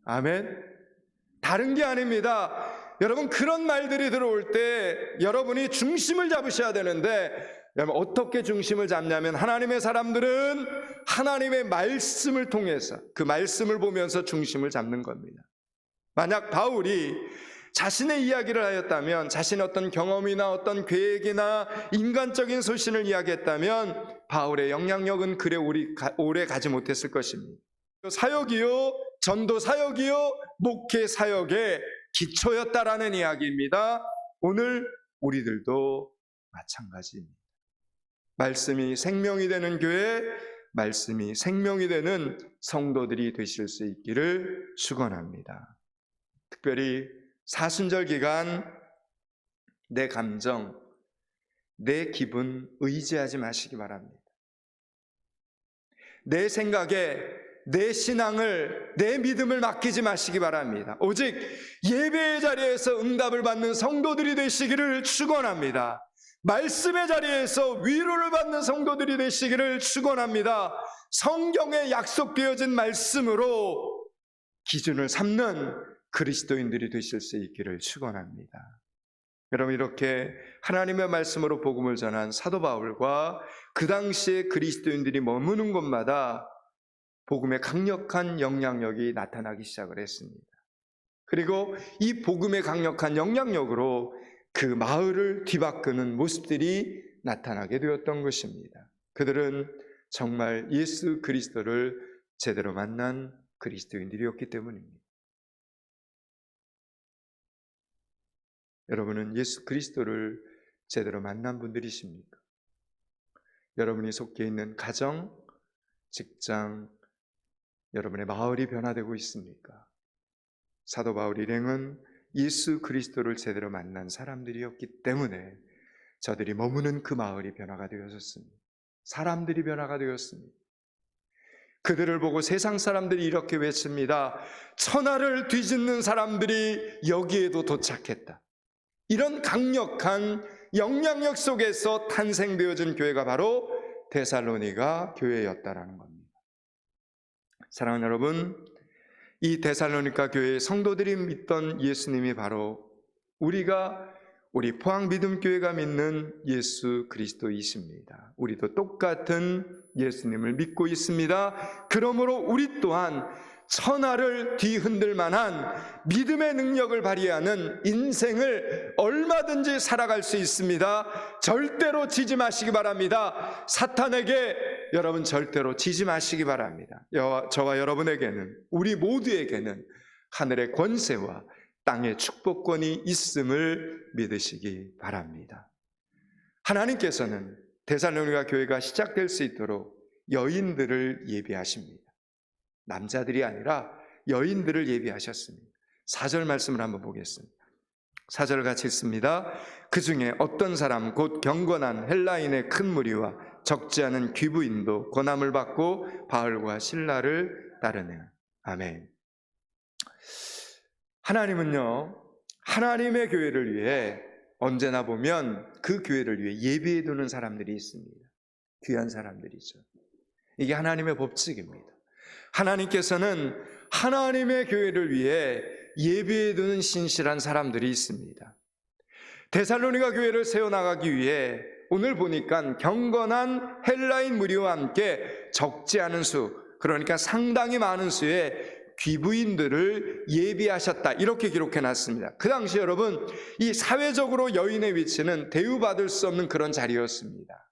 아멘. 다른 게 아닙니다. 여러분 그런 말들이 들어올 때 여러분이 중심을 잡으셔야 되는데, 여러분 어떻게 중심을 잡냐면 하나님의 사람들은 하나님의 말씀을 통해서 그 말씀을 보면서 중심을 잡는 겁니다. 만약 바울이 자신의 이야기를 하였다면, 자신의 어떤 경험이나 어떤 계획이나 인간적인 소신을 이야기했다면 바울의 영향력은 그래 오래 가지 못했을 것입니다. 사역이요, 전도 사역이요, 목회 사역의 기초였다라는 이야기입니다. 오늘 우리들도 마찬가지입니다. 말씀이 생명이 되는 교회, 말씀이 생명이 되는 성도들이 되실 수 있기를 축원합니다. 특별히 사순절 기간 내 감정, 내 기분 의지하지 마시기 바랍니다. 내 생각에 내 신앙을, 내 믿음을 맡기지 마시기 바랍니다. 오직 예배의 자리에서 응답을 받는 성도들이 되시기를 축원합니다. 말씀의 자리에서 위로를 받는 성도들이 되시기를 축원합니다. 성경에 약속되어진 말씀으로 기준을 삼는 그리스도인들이 되실 수 있기를 축원합니다. 여러분 이렇게 하나님의 말씀으로 복음을 전한 사도 바울과 그 당시에 그리스도인들이 머무는 곳마다 복음의 강력한 영향력이 나타나기 시작을 했습니다. 그리고 이 복음의 강력한 영향력으로 그 마을을 뒤바꾸는 모습들이 나타나게 되었던 것입니다. 그들은 정말 예수 그리스도를 제대로 만난 그리스도인들이었기 때문입니다. 여러분은 예수 그리스도를 제대로 만난 분들이십니까? 여러분이 속해 있는 가정, 직장, 여러분의 마을이 변화되고 있습니까? 사도 바울 일행은 예수 그리스도를 제대로 만난 사람들이었기 때문에 저들이 머무는 그 마을이 변화가 되었습니다. 사람들이 변화가 되었습니다. 그들을 보고 세상 사람들이 이렇게 외칩니다. 천하를 뒤집는 사람들이 여기에도 도착했다. 이런 강력한 영향력 속에서 탄생되어진 교회가 바로 데살로니가 교회였다라는 겁니다. 사랑하는 여러분, 이 데살로니가 교회의 성도들이 믿던 예수님이 바로 우리 포항믿음교회가 믿는 예수 그리스도이십니다. 우리도 똑같은 예수님을 믿고 있습니다. 그러므로 우리 또한 천하를 뒤흔들 만한 믿음의 능력을 발휘하는 인생을 얼마든지 살아갈 수 있습니다. 절대로 지지 마시기 바랍니다. 사탄에게 여러분 절대로 지지 마시기 바랍니다. 저와 여러분에게는, 우리 모두에게는 하늘의 권세와 땅의 축복권이 있음을 믿으시기 바랍니다. 하나님께서는 데살로니가 교회가 시작될 수 있도록 여인들을 예비하십니다. 남자들이 아니라 여인들을 예비하셨습니다. 4절 말씀을 한번 보겠습니다. 4절 같이 읽습니다. 그 중에 어떤 사람 곧 경건한 헬라인의 큰 무리와 적지 않은 귀부인도 권함을 받고 바울과 실라를 따르네요. 아멘. 하나님은요, 하나님의 교회를 위해 언제나 보면 그 교회를 위해 예비해 두는 사람들이 있습니다. 귀한 사람들이죠. 이게 하나님의 법칙입니다. 하나님께서는 하나님의 교회를 위해 예비해 두는 신실한 사람들이 있습니다. 데살로니가 교회를 세워나가기 위해 오늘 보니까 경건한 헬라인 무리와 함께 적지 않은 수, 그러니까 상당히 많은 수의 귀부인들을 예비하셨다, 이렇게 기록해 놨습니다. 그 당시 여러분, 이 사회적으로 여인의 위치는 대우받을 수 없는 그런 자리였습니다.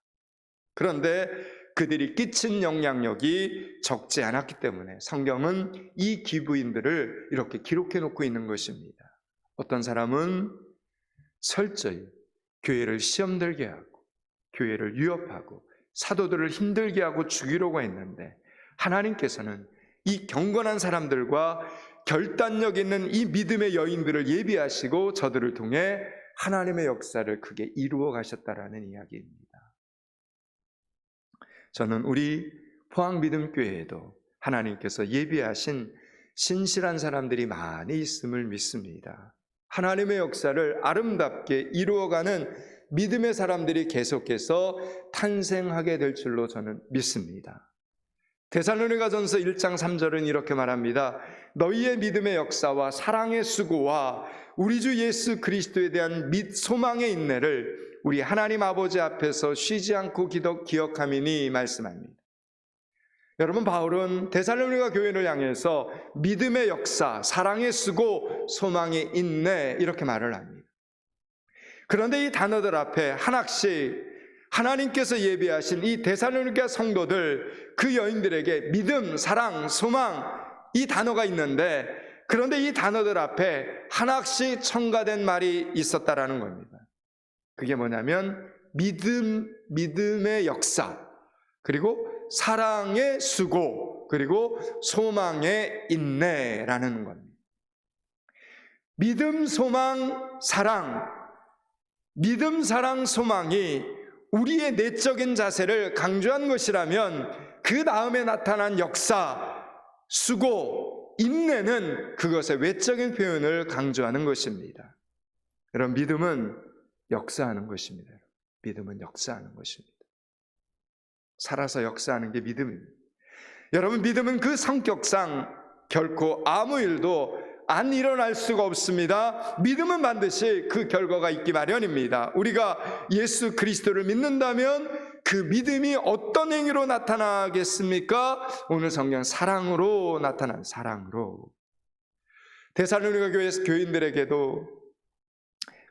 그런데 그들이 끼친 영향력이 적지 않았기 때문에 성경은 이 귀부인들을 이렇게 기록해 놓고 있는 것입니다. 어떤 사람은 철저히 교회를 시험 들게 하고 교회를 위협하고 사도들을 힘들게 하고 죽이려고 했는데, 하나님께서는 이 경건한 사람들과 결단력 있는 이 믿음의 여인들을 예비하시고 저들을 통해 하나님의 역사를 크게 이루어 가셨다라는 이야기입니다. 저는 우리 포항믿음교회에도 하나님께서 예비하신 신실한 사람들이 많이 있음을 믿습니다. 하나님의 역사를 아름답게 이루어가는 믿음의 사람들이 계속해서 탄생하게 될 줄로 저는 믿습니다. 데살로니가전서 1장 3절은 이렇게 말합니다. 너희의 믿음의 역사와 사랑의 수고와 우리 주 예수 그리스도에 대한 소망의 인내를 우리 하나님 아버지 앞에서 쉬지 않고 기억함이니 말씀합니다. 여러분, 바울은 데살로니가 교회를 향해서 믿음의 역사, 사랑의 수고, 소망의 인내, 이렇게 말을 합니다. 그런데 이 단어들 앞에 하나씩 하나님께서 예비하신 이 데살로니가 성도들, 그 여인들에게 믿음, 사랑, 소망, 이 단어가 있는데, 그런데 이 단어들 앞에 하나씩 첨가된 말이 있었다라는 겁니다. 그게 뭐냐면 믿음의 역사, 그리고 사랑의 수고, 그리고 소망의 인내라는 겁니다. 믿음, 소망, 사랑, 믿음, 사랑, 소망이 우리의 내적인 자세를 강조한 것이라면, 그 다음에 나타난 역사, 수고, 인내는 그것의 외적인 표현을 강조하는 것입니다. 여러분, 믿음은 역사하는 것입니다. 믿음은 역사하는 것입니다. 살아서 역사하는 게 믿음입니다. 여러분, 믿음은 그 성격상 결코 아무 일도 안 일어날 수가 없습니다. 믿음은 반드시 그 결과가 있기 마련입니다. 우리가 예수 그리스도를 믿는다면 그 믿음이 어떤 행위로 나타나겠습니까? 오늘 성경 사랑으로 나타난, 사랑으로. 데살로니가 교회 교인들에게도,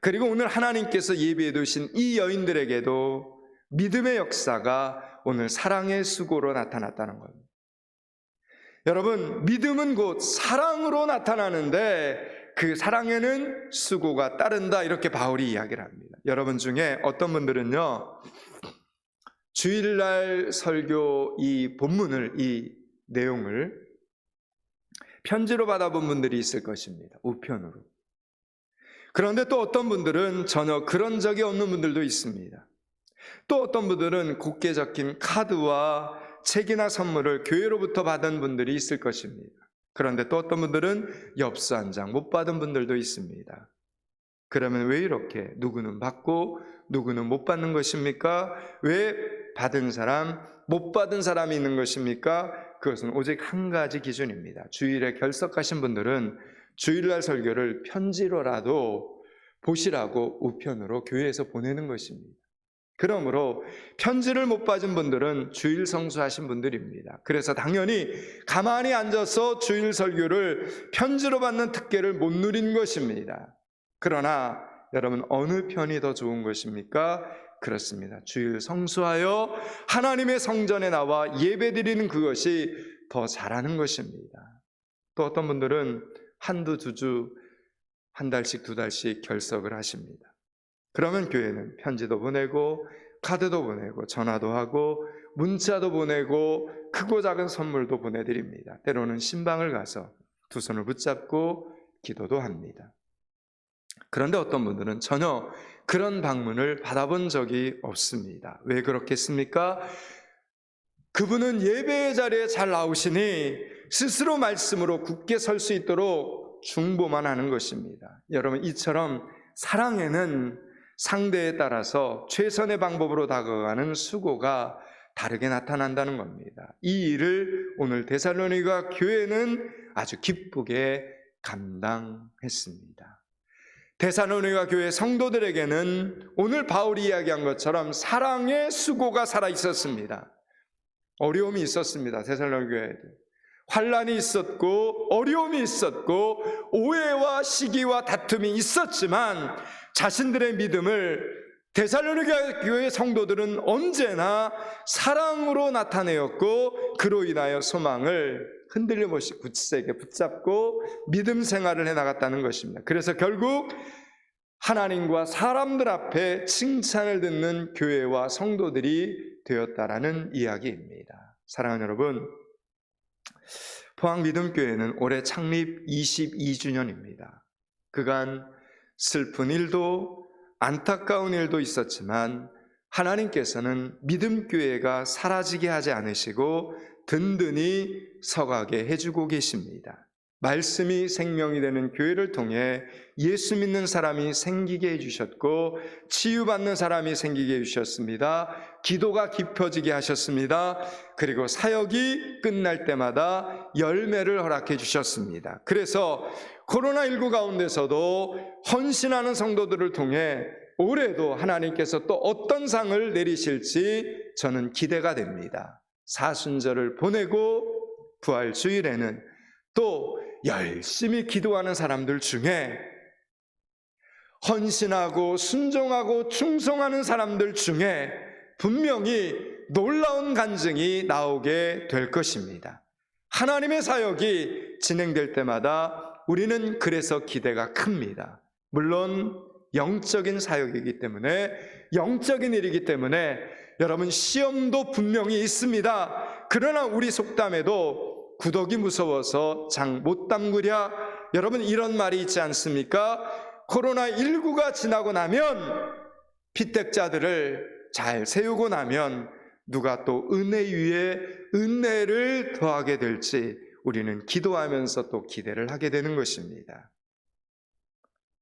그리고 오늘 하나님께서 예비해 두신 이 여인들에게도 믿음의 역사가 오늘 사랑의 수고로 나타났다는 겁니다. 여러분, 믿음은 곧 사랑으로 나타나는데 그 사랑에는 수고가 따른다, 이렇게 바울이 이야기를 합니다. 여러분 중에 어떤 분들은요, 주일날 설교 이 본문을, 이 내용을 편지로 받아본 분들이 있을 것입니다. 우편으로. 그런데 또 어떤 분들은 전혀 그런 적이 없는 분들도 있습니다. 또 어떤 분들은 곱게 적힌 카드와 책이나 선물을 교회로부터 받은 분들이 있을 것입니다. 그런데 또 어떤 분들은 엽서 한 장 못 받은 분들도 있습니다. 그러면 왜 이렇게 누구는 받고 누구는 못 받는 것입니까? 왜 받은 사람, 못 받은 사람이 있는 것입니까? 그것은 오직 한 가지 기준입니다. 주일에 결석하신 분들은 주일날 설교를 편지로라도 보시라고 우편으로 교회에서 보내는 것입니다. 그러므로 편지를 못 받은 분들은 주일 성수하신 분들입니다. 그래서 당연히 가만히 앉아서 주일 설교를 편지로 받는 특権을 못 누린 것입니다. 그러나 여러분, 어느 편이 더 좋은 것입니까? 그렇습니다. 주일 성수하여 하나님의 성전에 나와 예배드리는 그것이 더 잘하는 것입니다. 또 어떤 분들은 한두 두 주, 한 달씩 두 달씩 결석을 하십니다. 그러면 교회는 편지도 보내고 카드도 보내고 전화도 하고 문자도 보내고 크고 작은 선물도 보내드립니다. 때로는 신방을 가서 두 손을 붙잡고 기도도 합니다. 그런데 어떤 분들은 전혀 그런 방문을 받아본 적이 없습니다. 왜 그렇겠습니까? 그분은 예배의 자리에 잘 나오시니 스스로 말씀으로 굳게 설 수 있도록 중보만 하는 것입니다. 여러분, 이처럼 사랑에는 상대에 따라서 최선의 방법으로 다가가는 수고가 다르게 나타난다는 겁니다. 이 일을 오늘 데살로니가 교회는 아주 기쁘게 감당했습니다. 데살로니가 교회 성도들에게는 오늘 바울이 이야기한 것처럼 사랑의 수고가 살아 있었습니다. 어려움이 있었습니다. 데살로니가 교회에도 환난이 있었고 어려움이 있었고 오해와 시기와 다툼이 있었지만 자신들의 믿음을 데살로니가 교회 성도들은 언제나 사랑으로 나타내었고 그로 인하여 소망을 흔들림 없이 굳세게 붙잡고 믿음 생활을 해나갔다는 것입니다. 그래서 결국 하나님과 사람들 앞에 칭찬을 듣는 교회와 성도들이 되었다라는 이야기입니다. 사랑하는 여러분, 포항믿음교회는 올해 창립 22주년입니다. 그간 슬픈 일도 안타까운 일도 있었지만 하나님께서는 믿음교회가 사라지게 하지 않으시고 든든히 서가게 해주고 계십니다. 말씀이 생명이 되는 교회를 통해 예수 믿는 사람이 생기게 해주셨고 치유받는 사람이 생기게 해주셨습니다. 기도가 깊어지게 하셨습니다. 그리고 사역이 끝날 때마다 열매를 허락해 주셨습니다. 그래서 코로나19 가운데서도 헌신하는 성도들을 통해 올해도 하나님께서 또 어떤 상을 내리실지 저는 기대가 됩니다. 사순절을 보내고 부활주일에는 또 열심히 기도하는 사람들 중에 헌신하고 순종하고 충성하는 사람들 중에 분명히 놀라운 간증이 나오게 될 것입니다. 하나님의 사역이 진행될 때마다 우리는 그래서 기대가 큽니다. 물론 영적인 사역이기 때문에, 영적인 일이기 때문에 여러분 시험도 분명히 있습니다. 그러나 우리 속담에도 구더기 무서워서 장 못 담그랴, 여러분 이런 말이 있지 않습니까? 코로나19가 지나고 나면 피택자들을 잘 세우고 나면 누가 또 은혜 위에 은혜를 더하게 될지 우리는 기도하면서 또 기대를 하게 되는 것입니다.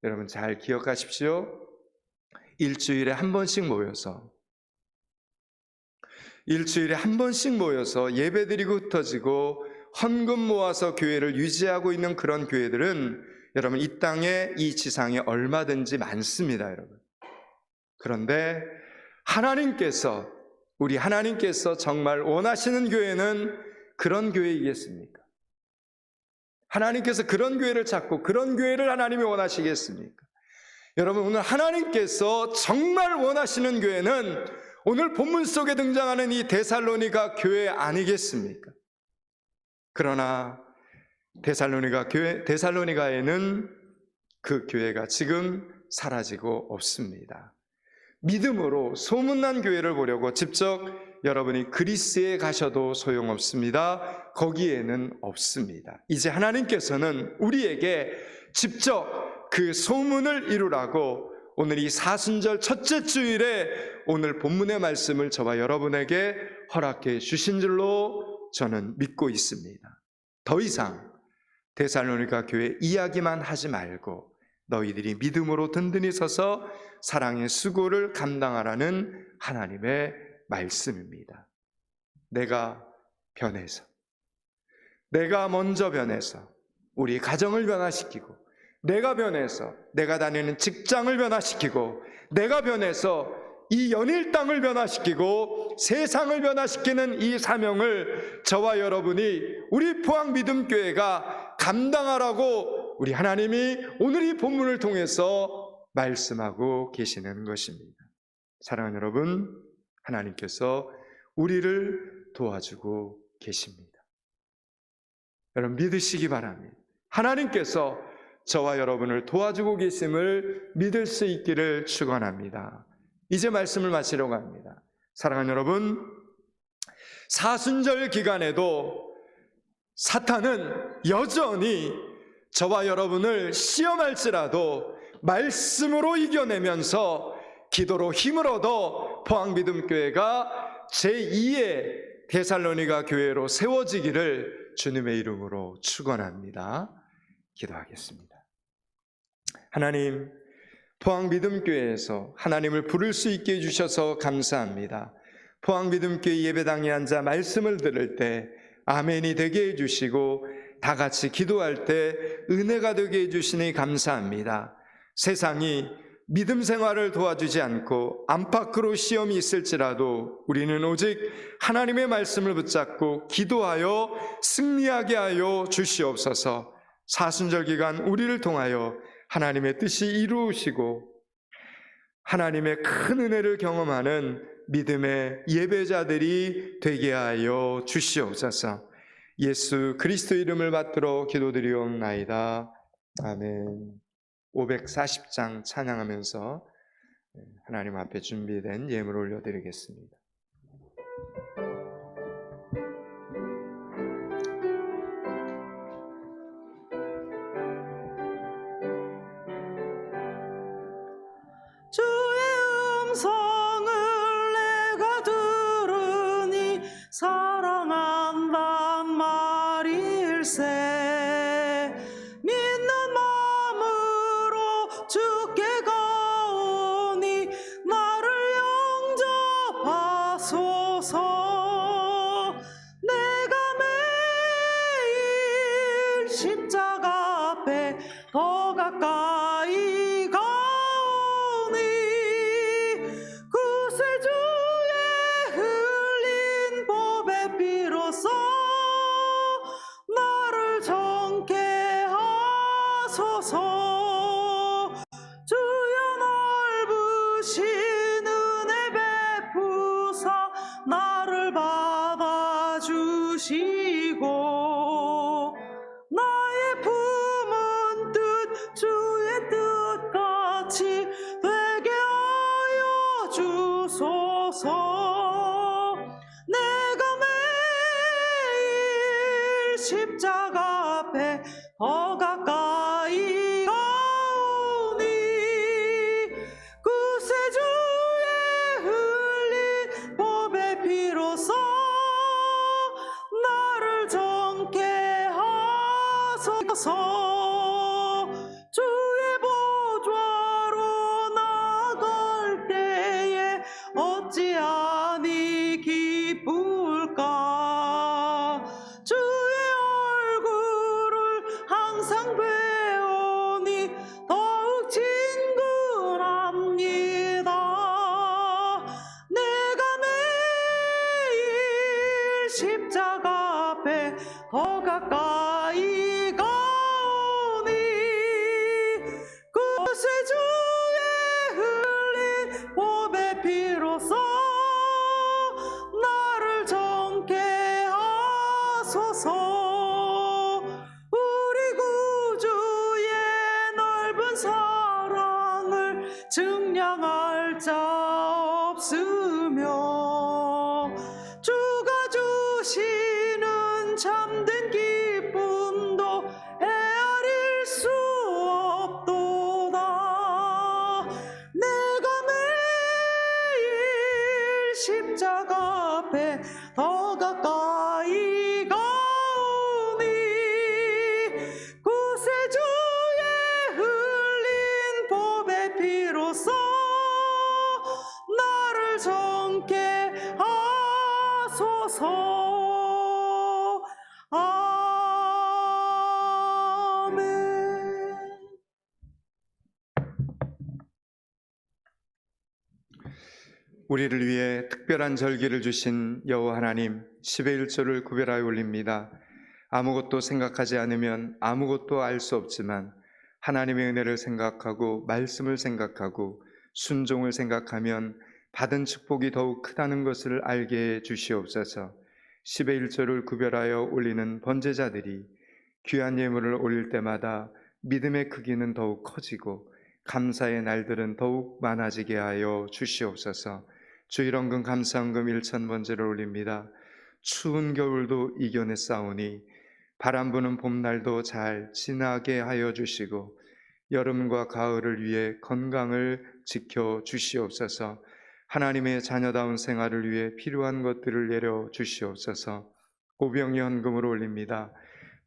여러분 잘 기억하십시오. 일주일에 한 번씩 모여서 예배드리고 흩어지고 헌금 모아서 교회를 유지하고 있는 그런 교회들은 여러분 이 땅에, 이 지상에 얼마든지 많습니다, 여러분. 그런데 우리 하나님께서 정말 원하시는 교회는 그런 교회이겠습니까? 하나님께서 그런 교회를 찾고 그런 교회를 하나님이 원하시겠습니까? 여러분, 오늘 하나님께서 정말 원하시는 교회는 오늘 본문 속에 등장하는 이 데살로니가 교회 아니겠습니까? 그러나 데살로니가에는 그 교회가 지금 사라지고 없습니다. 믿음으로 소문난 교회를 보려고 직접 여러분이 그리스에 가셔도 소용없습니다. 거기에는 없습니다. 이제 하나님께서는 우리에게 직접 그 소문을 이루라고 오늘 이 사순절 첫째 주일에 오늘 본문의 말씀을 저와 여러분에게 허락해 주신 줄로 저는 믿고 있습니다. 더 이상 데살로니가 교회 이야기만 하지 말고 너희들이 믿음으로 든든히 서서 사랑의 수고를 감당하라는 하나님의 말씀입니다. 내가 먼저 변해서 우리 가정을 변화시키고, 내가 변해서 내가 다니는 직장을 변화시키고, 내가 변해서 이 연일 땅을 변화시키고 세상을 변화시키는 이 사명을 저와 여러분이 우리 포항믿음교회가 감당하라고 우리 하나님이 오늘 이 본문을 통해서 말씀하고 계시는 것입니다. 사랑하는 여러분, 하나님께서 우리를 도와주고 계십니다. 여러분 믿으시기 바랍니다. 하나님께서 저와 여러분을 도와주고 계심을 믿을 수 있기를 축원합니다. 이제 말씀을 마치려고 합니다. 사랑하는 여러분, 사순절 기간에도 사탄은 여전히 저와 여러분을 시험할지라도 말씀으로 이겨내면서 기도로 힘을 얻어 포항믿음교회가 제2의 데살로니가 교회로 세워지기를 주님의 이름으로 축원합니다. 기도하겠습니다. 하나님, 포항믿음교회에서 하나님을 부를 수 있게 해주셔서 감사합니다. 포항믿음교회 예배당에 앉아 말씀을 들을 때 아멘이 되게 해주시고 다 같이 기도할 때 은혜가 되게 해주시니 감사합니다. 세상이 믿음 생활을 도와주지 않고 안팎으로 시험이 있을지라도 우리는 오직 하나님의 말씀을 붙잡고 기도하여 승리하게 하여 주시옵소서. 사순절 기간 우리를 통하여 하나님의 뜻이 이루어지고 하나님의 큰 은혜를 경험하는 믿음의 예배자들이 되게 하여 주시옵소서. 예수 그리스도 이름을 받들어 기도드리옵나이다. 아멘. 540장 찬양하면서 하나님 앞에 준비된 예물을 올려드리겠습니다. 주의 음성을 내가 들으니 사랑한단 말일세. 믿는 마음으로 주께 가오니 나를 영접하소서. 내가 매일 십자가 앞에 더 가까이 가오니 구세주의 흘린 보배 피로써 나를 정케 하소서. 주여 넓으신 은혜 베푸사 나를 받아주시고 나의 품은 뜻 주의 뜻같이 되게 하여 주소서. 내가 매일 십자가 앞에 더 가까이 가오니 구세주의 흘린 보배 피로써 나를 정케 하소서. 주의 보좌로 나갈 때에 어찌하니 기쁠까. 주의 얼굴을 항상 배우니 더욱 친근합니다. 내가 매일 십자가 앞에 더 가까이 가오니 구세주의 흘린 보배 피로써 나를 정케 하소서. 우리 구주의 넓은 사랑을 증량할 자 없으며 주가 주시는 참된 기쁨도 헤아릴 수 없도다. 내가 매일 십자가 앞에 더 가까이 가오니 구세주의 흘린 보배 피로써 나를 정케 하소서. 아멘. 우리를 위해 특별한 절기를 주신 여호와 하나님, 10의 1조를 구별하여 올립니다. 아무것도 생각하지 않으면 아무것도 알 수 없지만 하나님의 은혜를 생각하고 말씀을 생각하고 순종을 생각하면 받은 축복이 더욱 크다는 것을 알게 해 주시옵소서. 10의 1조를 구별하여 올리는 번제자들이 귀한 예물을 올릴 때마다 믿음의 크기는 더욱 커지고 감사의 날들은 더욱 많아지게 하여 주시옵소서. 주일원금 감사헌금 1,000번제를 올립니다. 추운 겨울도 이겨냈사오니 바람 부는 봄날도 잘 지나게 하여 주시고 여름과 가을을 위해 건강을 지켜 주시옵소서. 하나님의 자녀다운 생활을 위해 필요한 것들을 내려 주시옵소서. 오병이 헌금으로 올립니다.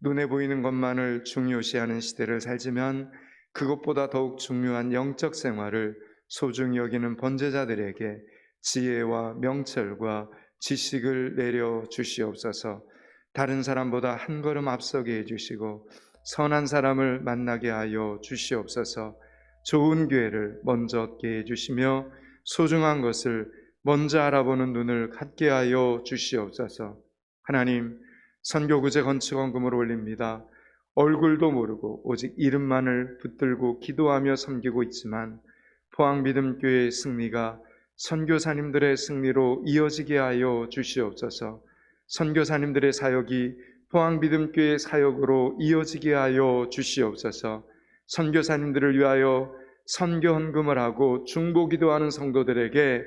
눈에 보이는 것만을 중요시하는 시대를 살지만 그것보다 더욱 중요한 영적 생활을 소중히 여기는 번제자들에게 지혜와 명철과 지식을 내려 주시옵소서. 다른 사람보다 한 걸음 앞서게 해주시고 선한 사람을 만나게 하여 주시옵소서. 좋은 기회를 먼저 얻게 해주시며 소중한 것을 먼저 알아보는 눈을 갖게 하여 주시옵소서. 하나님, 선교구제 건축원금을 올립니다. 얼굴도 모르고 오직 이름만을 붙들고 기도하며 섬기고 있지만 포항믿음교회의 승리가 선교사님들의 승리로 이어지게 하여 주시옵소서. 선교사님들의 사역이 포항믿음교회의 사역으로 이어지게 하여 주시옵소서. 선교사님들을 위하여 선교헌금을 하고 중보기도하는 성도들에게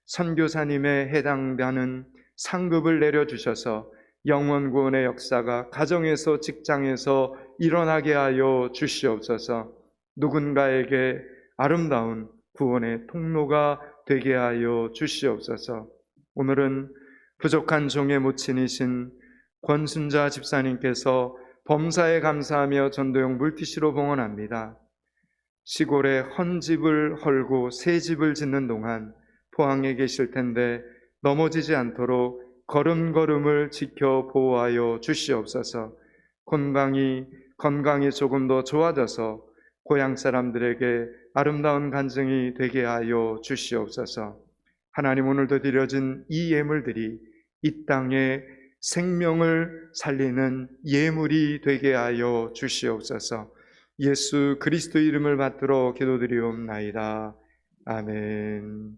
선교사님에 해당하는 상급을 내려주셔서 영원구원의 역사가 가정에서 직장에서 일어나게 하여 주시옵소서. 누군가에게 아름다운 구원의 통로가 되게 하여 주시옵소서. 오늘은 부족한 종의 모친이신 권순자 집사님께서 범사에 감사하며 전도용 물티슈로 봉헌합니다. 시골에 헌 집을 헐고 새 집을 짓는 동안 포항에 계실 텐데 넘어지지 않도록 걸음걸음을 지켜 보호하여 주시옵소서. 건강이 조금 더 좋아져서 고향 사람들에게 아름다운 간증이 되게 하여 주시옵소서. 하나님, 오늘도 드려진 이 예물들이 이 땅에 생명을 살리는 예물이 되게 하여 주시옵소서. 예수 그리스도 이름을 받들어 기도드리옵나이다. 아멘.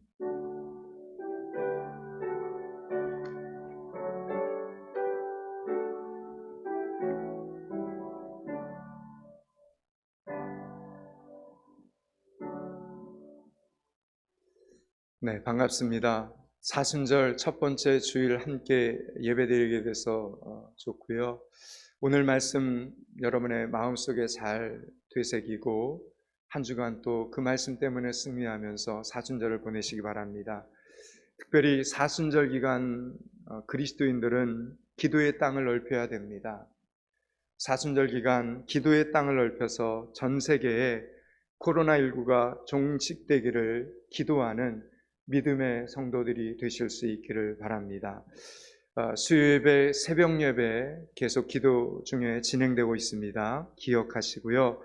네, 반갑습니다. 사순절 첫 번째 주일 함께 예배드리게 돼서 좋고요. 오늘 말씀 여러분의 마음속에 잘 되새기고 한 주간 또 그 말씀 때문에 승리하면서 사순절을 보내시기 바랍니다. 특별히 사순절 기간 그리스도인들은 기도의 땅을 넓혀야 됩니다. 사순절 기간 기도의 땅을 넓혀서 전 세계에 코로나19가 종식되기를 기도하는 믿음의 성도들이 되실 수 있기를 바랍니다. 수요예배, 새벽예배 계속 기도 중에 진행되고 있습니다. 기억하시고요.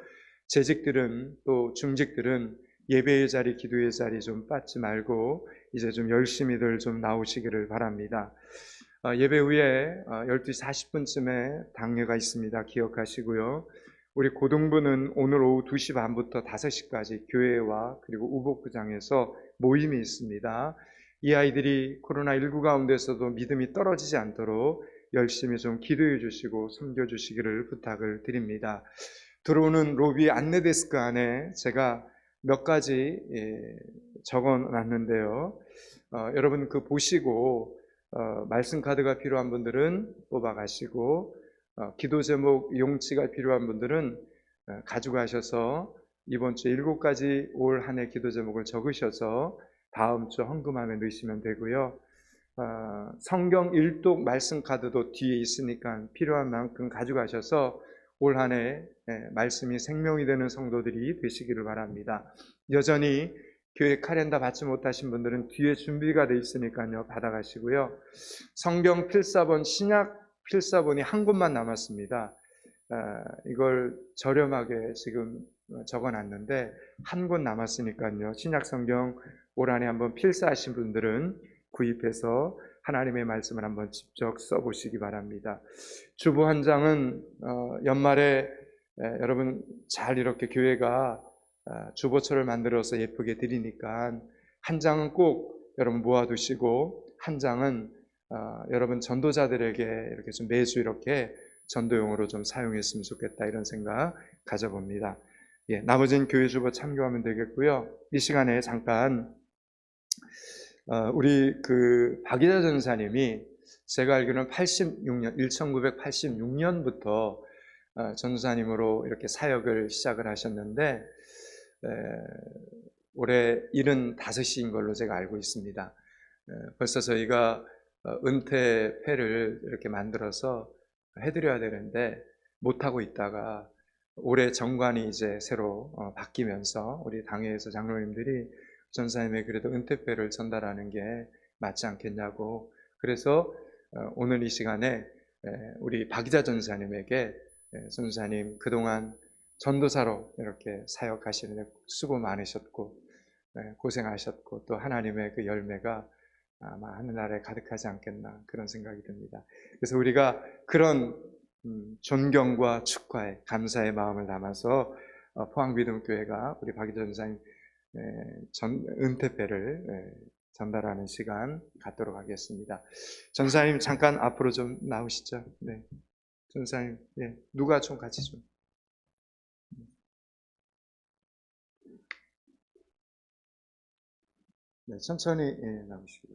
재직들은 또 중직들은 예배의 자리, 기도의 자리 좀 빠지 말고 이제 좀 열심히들 좀 나오시기를 바랍니다. 예배 후에 12시 40분쯤에 당회가 있습니다. 기억하시고요. 우리 고등부는 오늘 오후 2시 반부터 5시까지 교회와 그리고 우복부장에서 모임이 있습니다. 이 아이들이 코로나19 가운데서도 믿음이 떨어지지 않도록 열심히 좀 기도해 주시고 섬겨 주시기를 부탁을 드립니다. 들어오는 로비 안내 데스크 안에 제가 몇 가지 적어 놨는데요. 여러분 그 보시고 말씀 카드가 필요한 분들은 뽑아 가시고 기도 제목 용지가 필요한 분들은 가져가셔서 이번 주 7가지 올 한 해 기도 제목을 적으셔서 다음 주 헌금함에 넣으시면 되고요. 성경 일독 말씀 카드도 뒤에 있으니까 필요한 만큼 가져가셔서 올 한 해 말씀이 생명이 되는 성도들이 되시기를 바랍니다. 여전히 교회 카렌더 받지 못하신 분들은 뒤에 준비가 되어 있으니까요. 받아가시고요. 성경 필사본, 신약 필사본이 한 권만 남았습니다. 이걸 저렴하게 지금 적어놨는데 한 권 남았으니까요. 신약 성경 올 한해 한번 필사하신 분들은 구입해서 하나님의 말씀을 한번 직접 써보시기 바랍니다. 주보 한 장은 연말에 여러분 잘 이렇게 교회가 주보처를 만들어서 예쁘게 드리니까 한 장은 꼭 여러분 모아두시고 한 장은 여러분 전도자들에게 이렇게 좀 매주 이렇게 전도용으로 좀 사용했으면 좋겠다 이런 생각 가져봅니다. 나머지는 교회 주보 참고하면 되겠고요. 이 시간에 잠깐 우리 그 박이자 전사님이 제가 알기로는 1986년부터 전사님으로 이렇게 사역을 시작을 하셨는데 올해 75인 걸로 제가 알고 있습니다. 벌써 저희가 은퇴회를 이렇게 만들어서 해드려야 되는데 못하고 있다가 올해 정관이 이제 새로 바뀌면서 우리 당회에서 장로님들이 전사님의 그래도 은퇴회를 전달하는 게 맞지 않겠냐고 그래서 오늘 이 시간에 우리 박이자 전사님에게 전사님 그동안 전도사로 이렇게 사역하시는데 수고 많으셨고 고생하셨고 또 하나님의 그 열매가 아마 하늘나라에 가득하지 않겠나 그런 생각이 듭니다. 그래서 우리가 그런 존경과 축하의 감사의 마음을 담아서 포항비듬교회가 우리 박희재 전사님 은퇴배를 전달하는 시간 갖도록 하겠습니다. 전사님 잠깐 앞으로 좀 나오시죠. 네, 전사님, 누가 좀 같이 좀. 네, 천천히 나오시기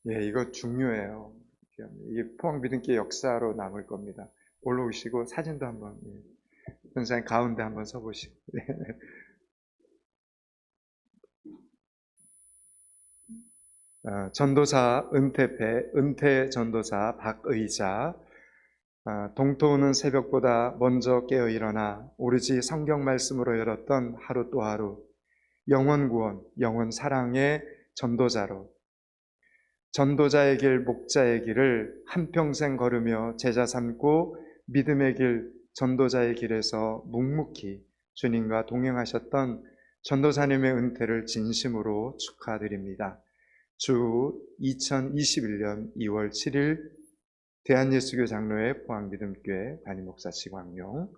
바랍니다. 이거 중요해요. 이게 포항비듬교회 역사로 남을 겁니다. 올라오시고 사진도 한번, 전사님 가운데 한번 서보시고. 전도사 은퇴 전도사 박의자. 동토우는 새벽보다 먼저 깨어 일어나 오로지 성경 말씀으로 열었던 하루 또 하루, 영혼 구원, 영혼 사랑의 전도자로 전도자의 길, 목자의 길을 한평생 걸으며 제자 삼고 믿음의 길, 전도자의 길에서 묵묵히 주님과 동행하셨던 전도사님의 은퇴를 진심으로 축하드립니다. 주 2021년 2월 7일 대한예수교 장로회 포항비듬교회 담임목사 지광용.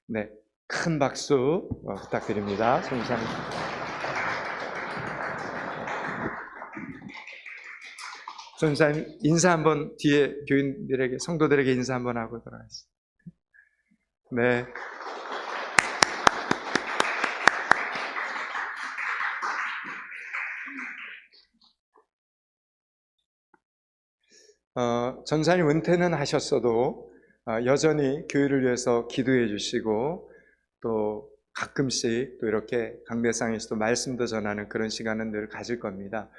네, 큰 박수 부탁드립니다. 성사님. 전사님 인사 한번 뒤에 교인들에게 성도들에게 인사 한번 하고 돌아가시죠. 네. 전사님 은퇴는 하셨어도 여전히 교회를 위해서 기도해 주시고 또 가끔씩 또 이렇게 강대상에서도 말씀도 전하는 그런 시간은 늘 가질 겁니다.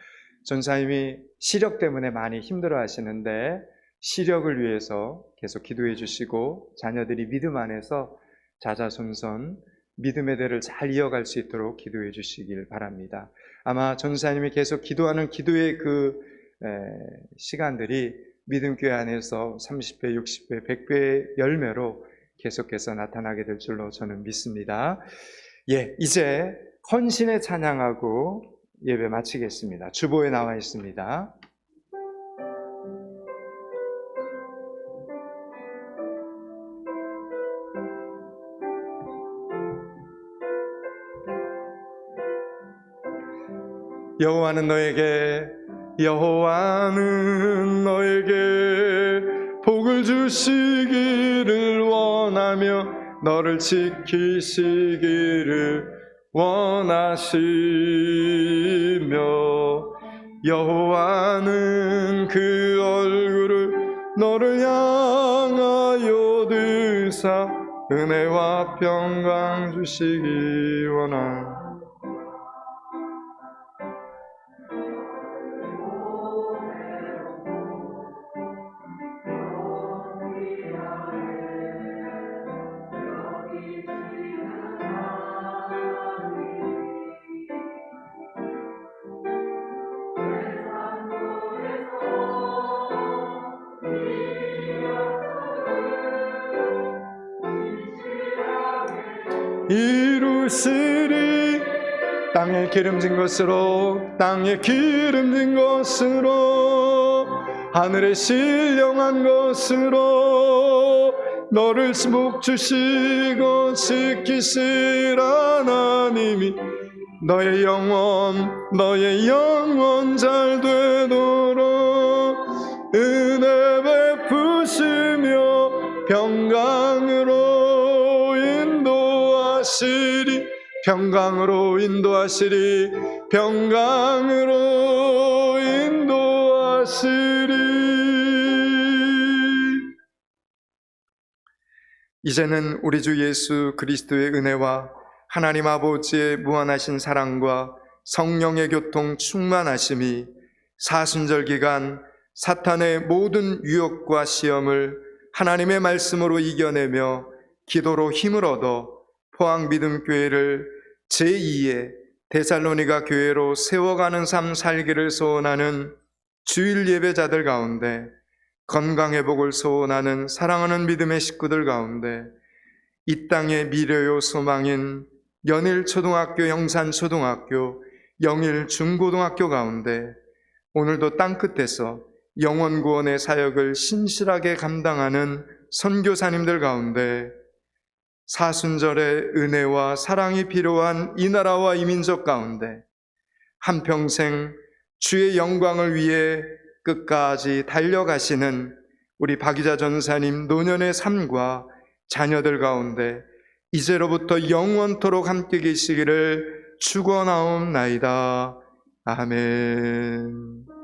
전사님이 시력 때문에 많이 힘들어 하시는데 시력을 위해서 계속 기도해 주시고 자녀들이 믿음 안에서 자자손손 믿음의 대를 잘 이어갈 수 있도록 기도해 주시길 바랍니다. 아마 전사님이 계속 기도하는 기도의 그 시간들이 믿음교회 안에서 30배, 60배, 100배의 열매로 계속해서 나타나게 될 줄로 저는 믿습니다. 이제 헌신의 찬양하고 예배 마치겠습니다. 주보에 나와 있습니다. 여호와는 너에게 복을 주시기를 원하며 너를 지키시기를 원하시며 여호와는 그 얼굴을 너를 향하여 드사 은혜와 평강 주시기 원하시며 이루시리 땅에 기름진 것으로 하늘에 신령한 것으로 너를 복 주시고 지키실 하나님이 너의 영원 잘 되도록 은혜 베푸시며 평강으로 인도하시리 이제는 우리 주 예수 그리스도의 은혜와 하나님 아버지의 무한하신 사랑과 성령의 교통 충만하심이 사순절 기간 사탄의 모든 유혹과 시험을 하나님의 말씀으로 이겨내며 기도로 힘을 얻어 포항비듬교회를 제2의 데살로니가 교회로 세워가는 삶 살기를 소원하는 주일 예배자들 가운데, 건강회복을 소원하는 사랑하는 믿음의 식구들 가운데, 이 땅의 미래요 소망인 연일초등학교, 영산초등학교, 영일중고등학교 가운데 오늘도 땅끝에서 영혼구원의 사역을 신실하게 감당하는 선교사님들 가운데 사순절의 은혜와 사랑이 필요한 이 나라와 이 민족 가운데 한평생 주의 영광을 위해 끝까지 달려가시는 우리 박이자 전사님 노년의 삶과 자녀들 가운데 이제로부터 영원토록 함께 계시기를 축원하옵나이다. 아멘.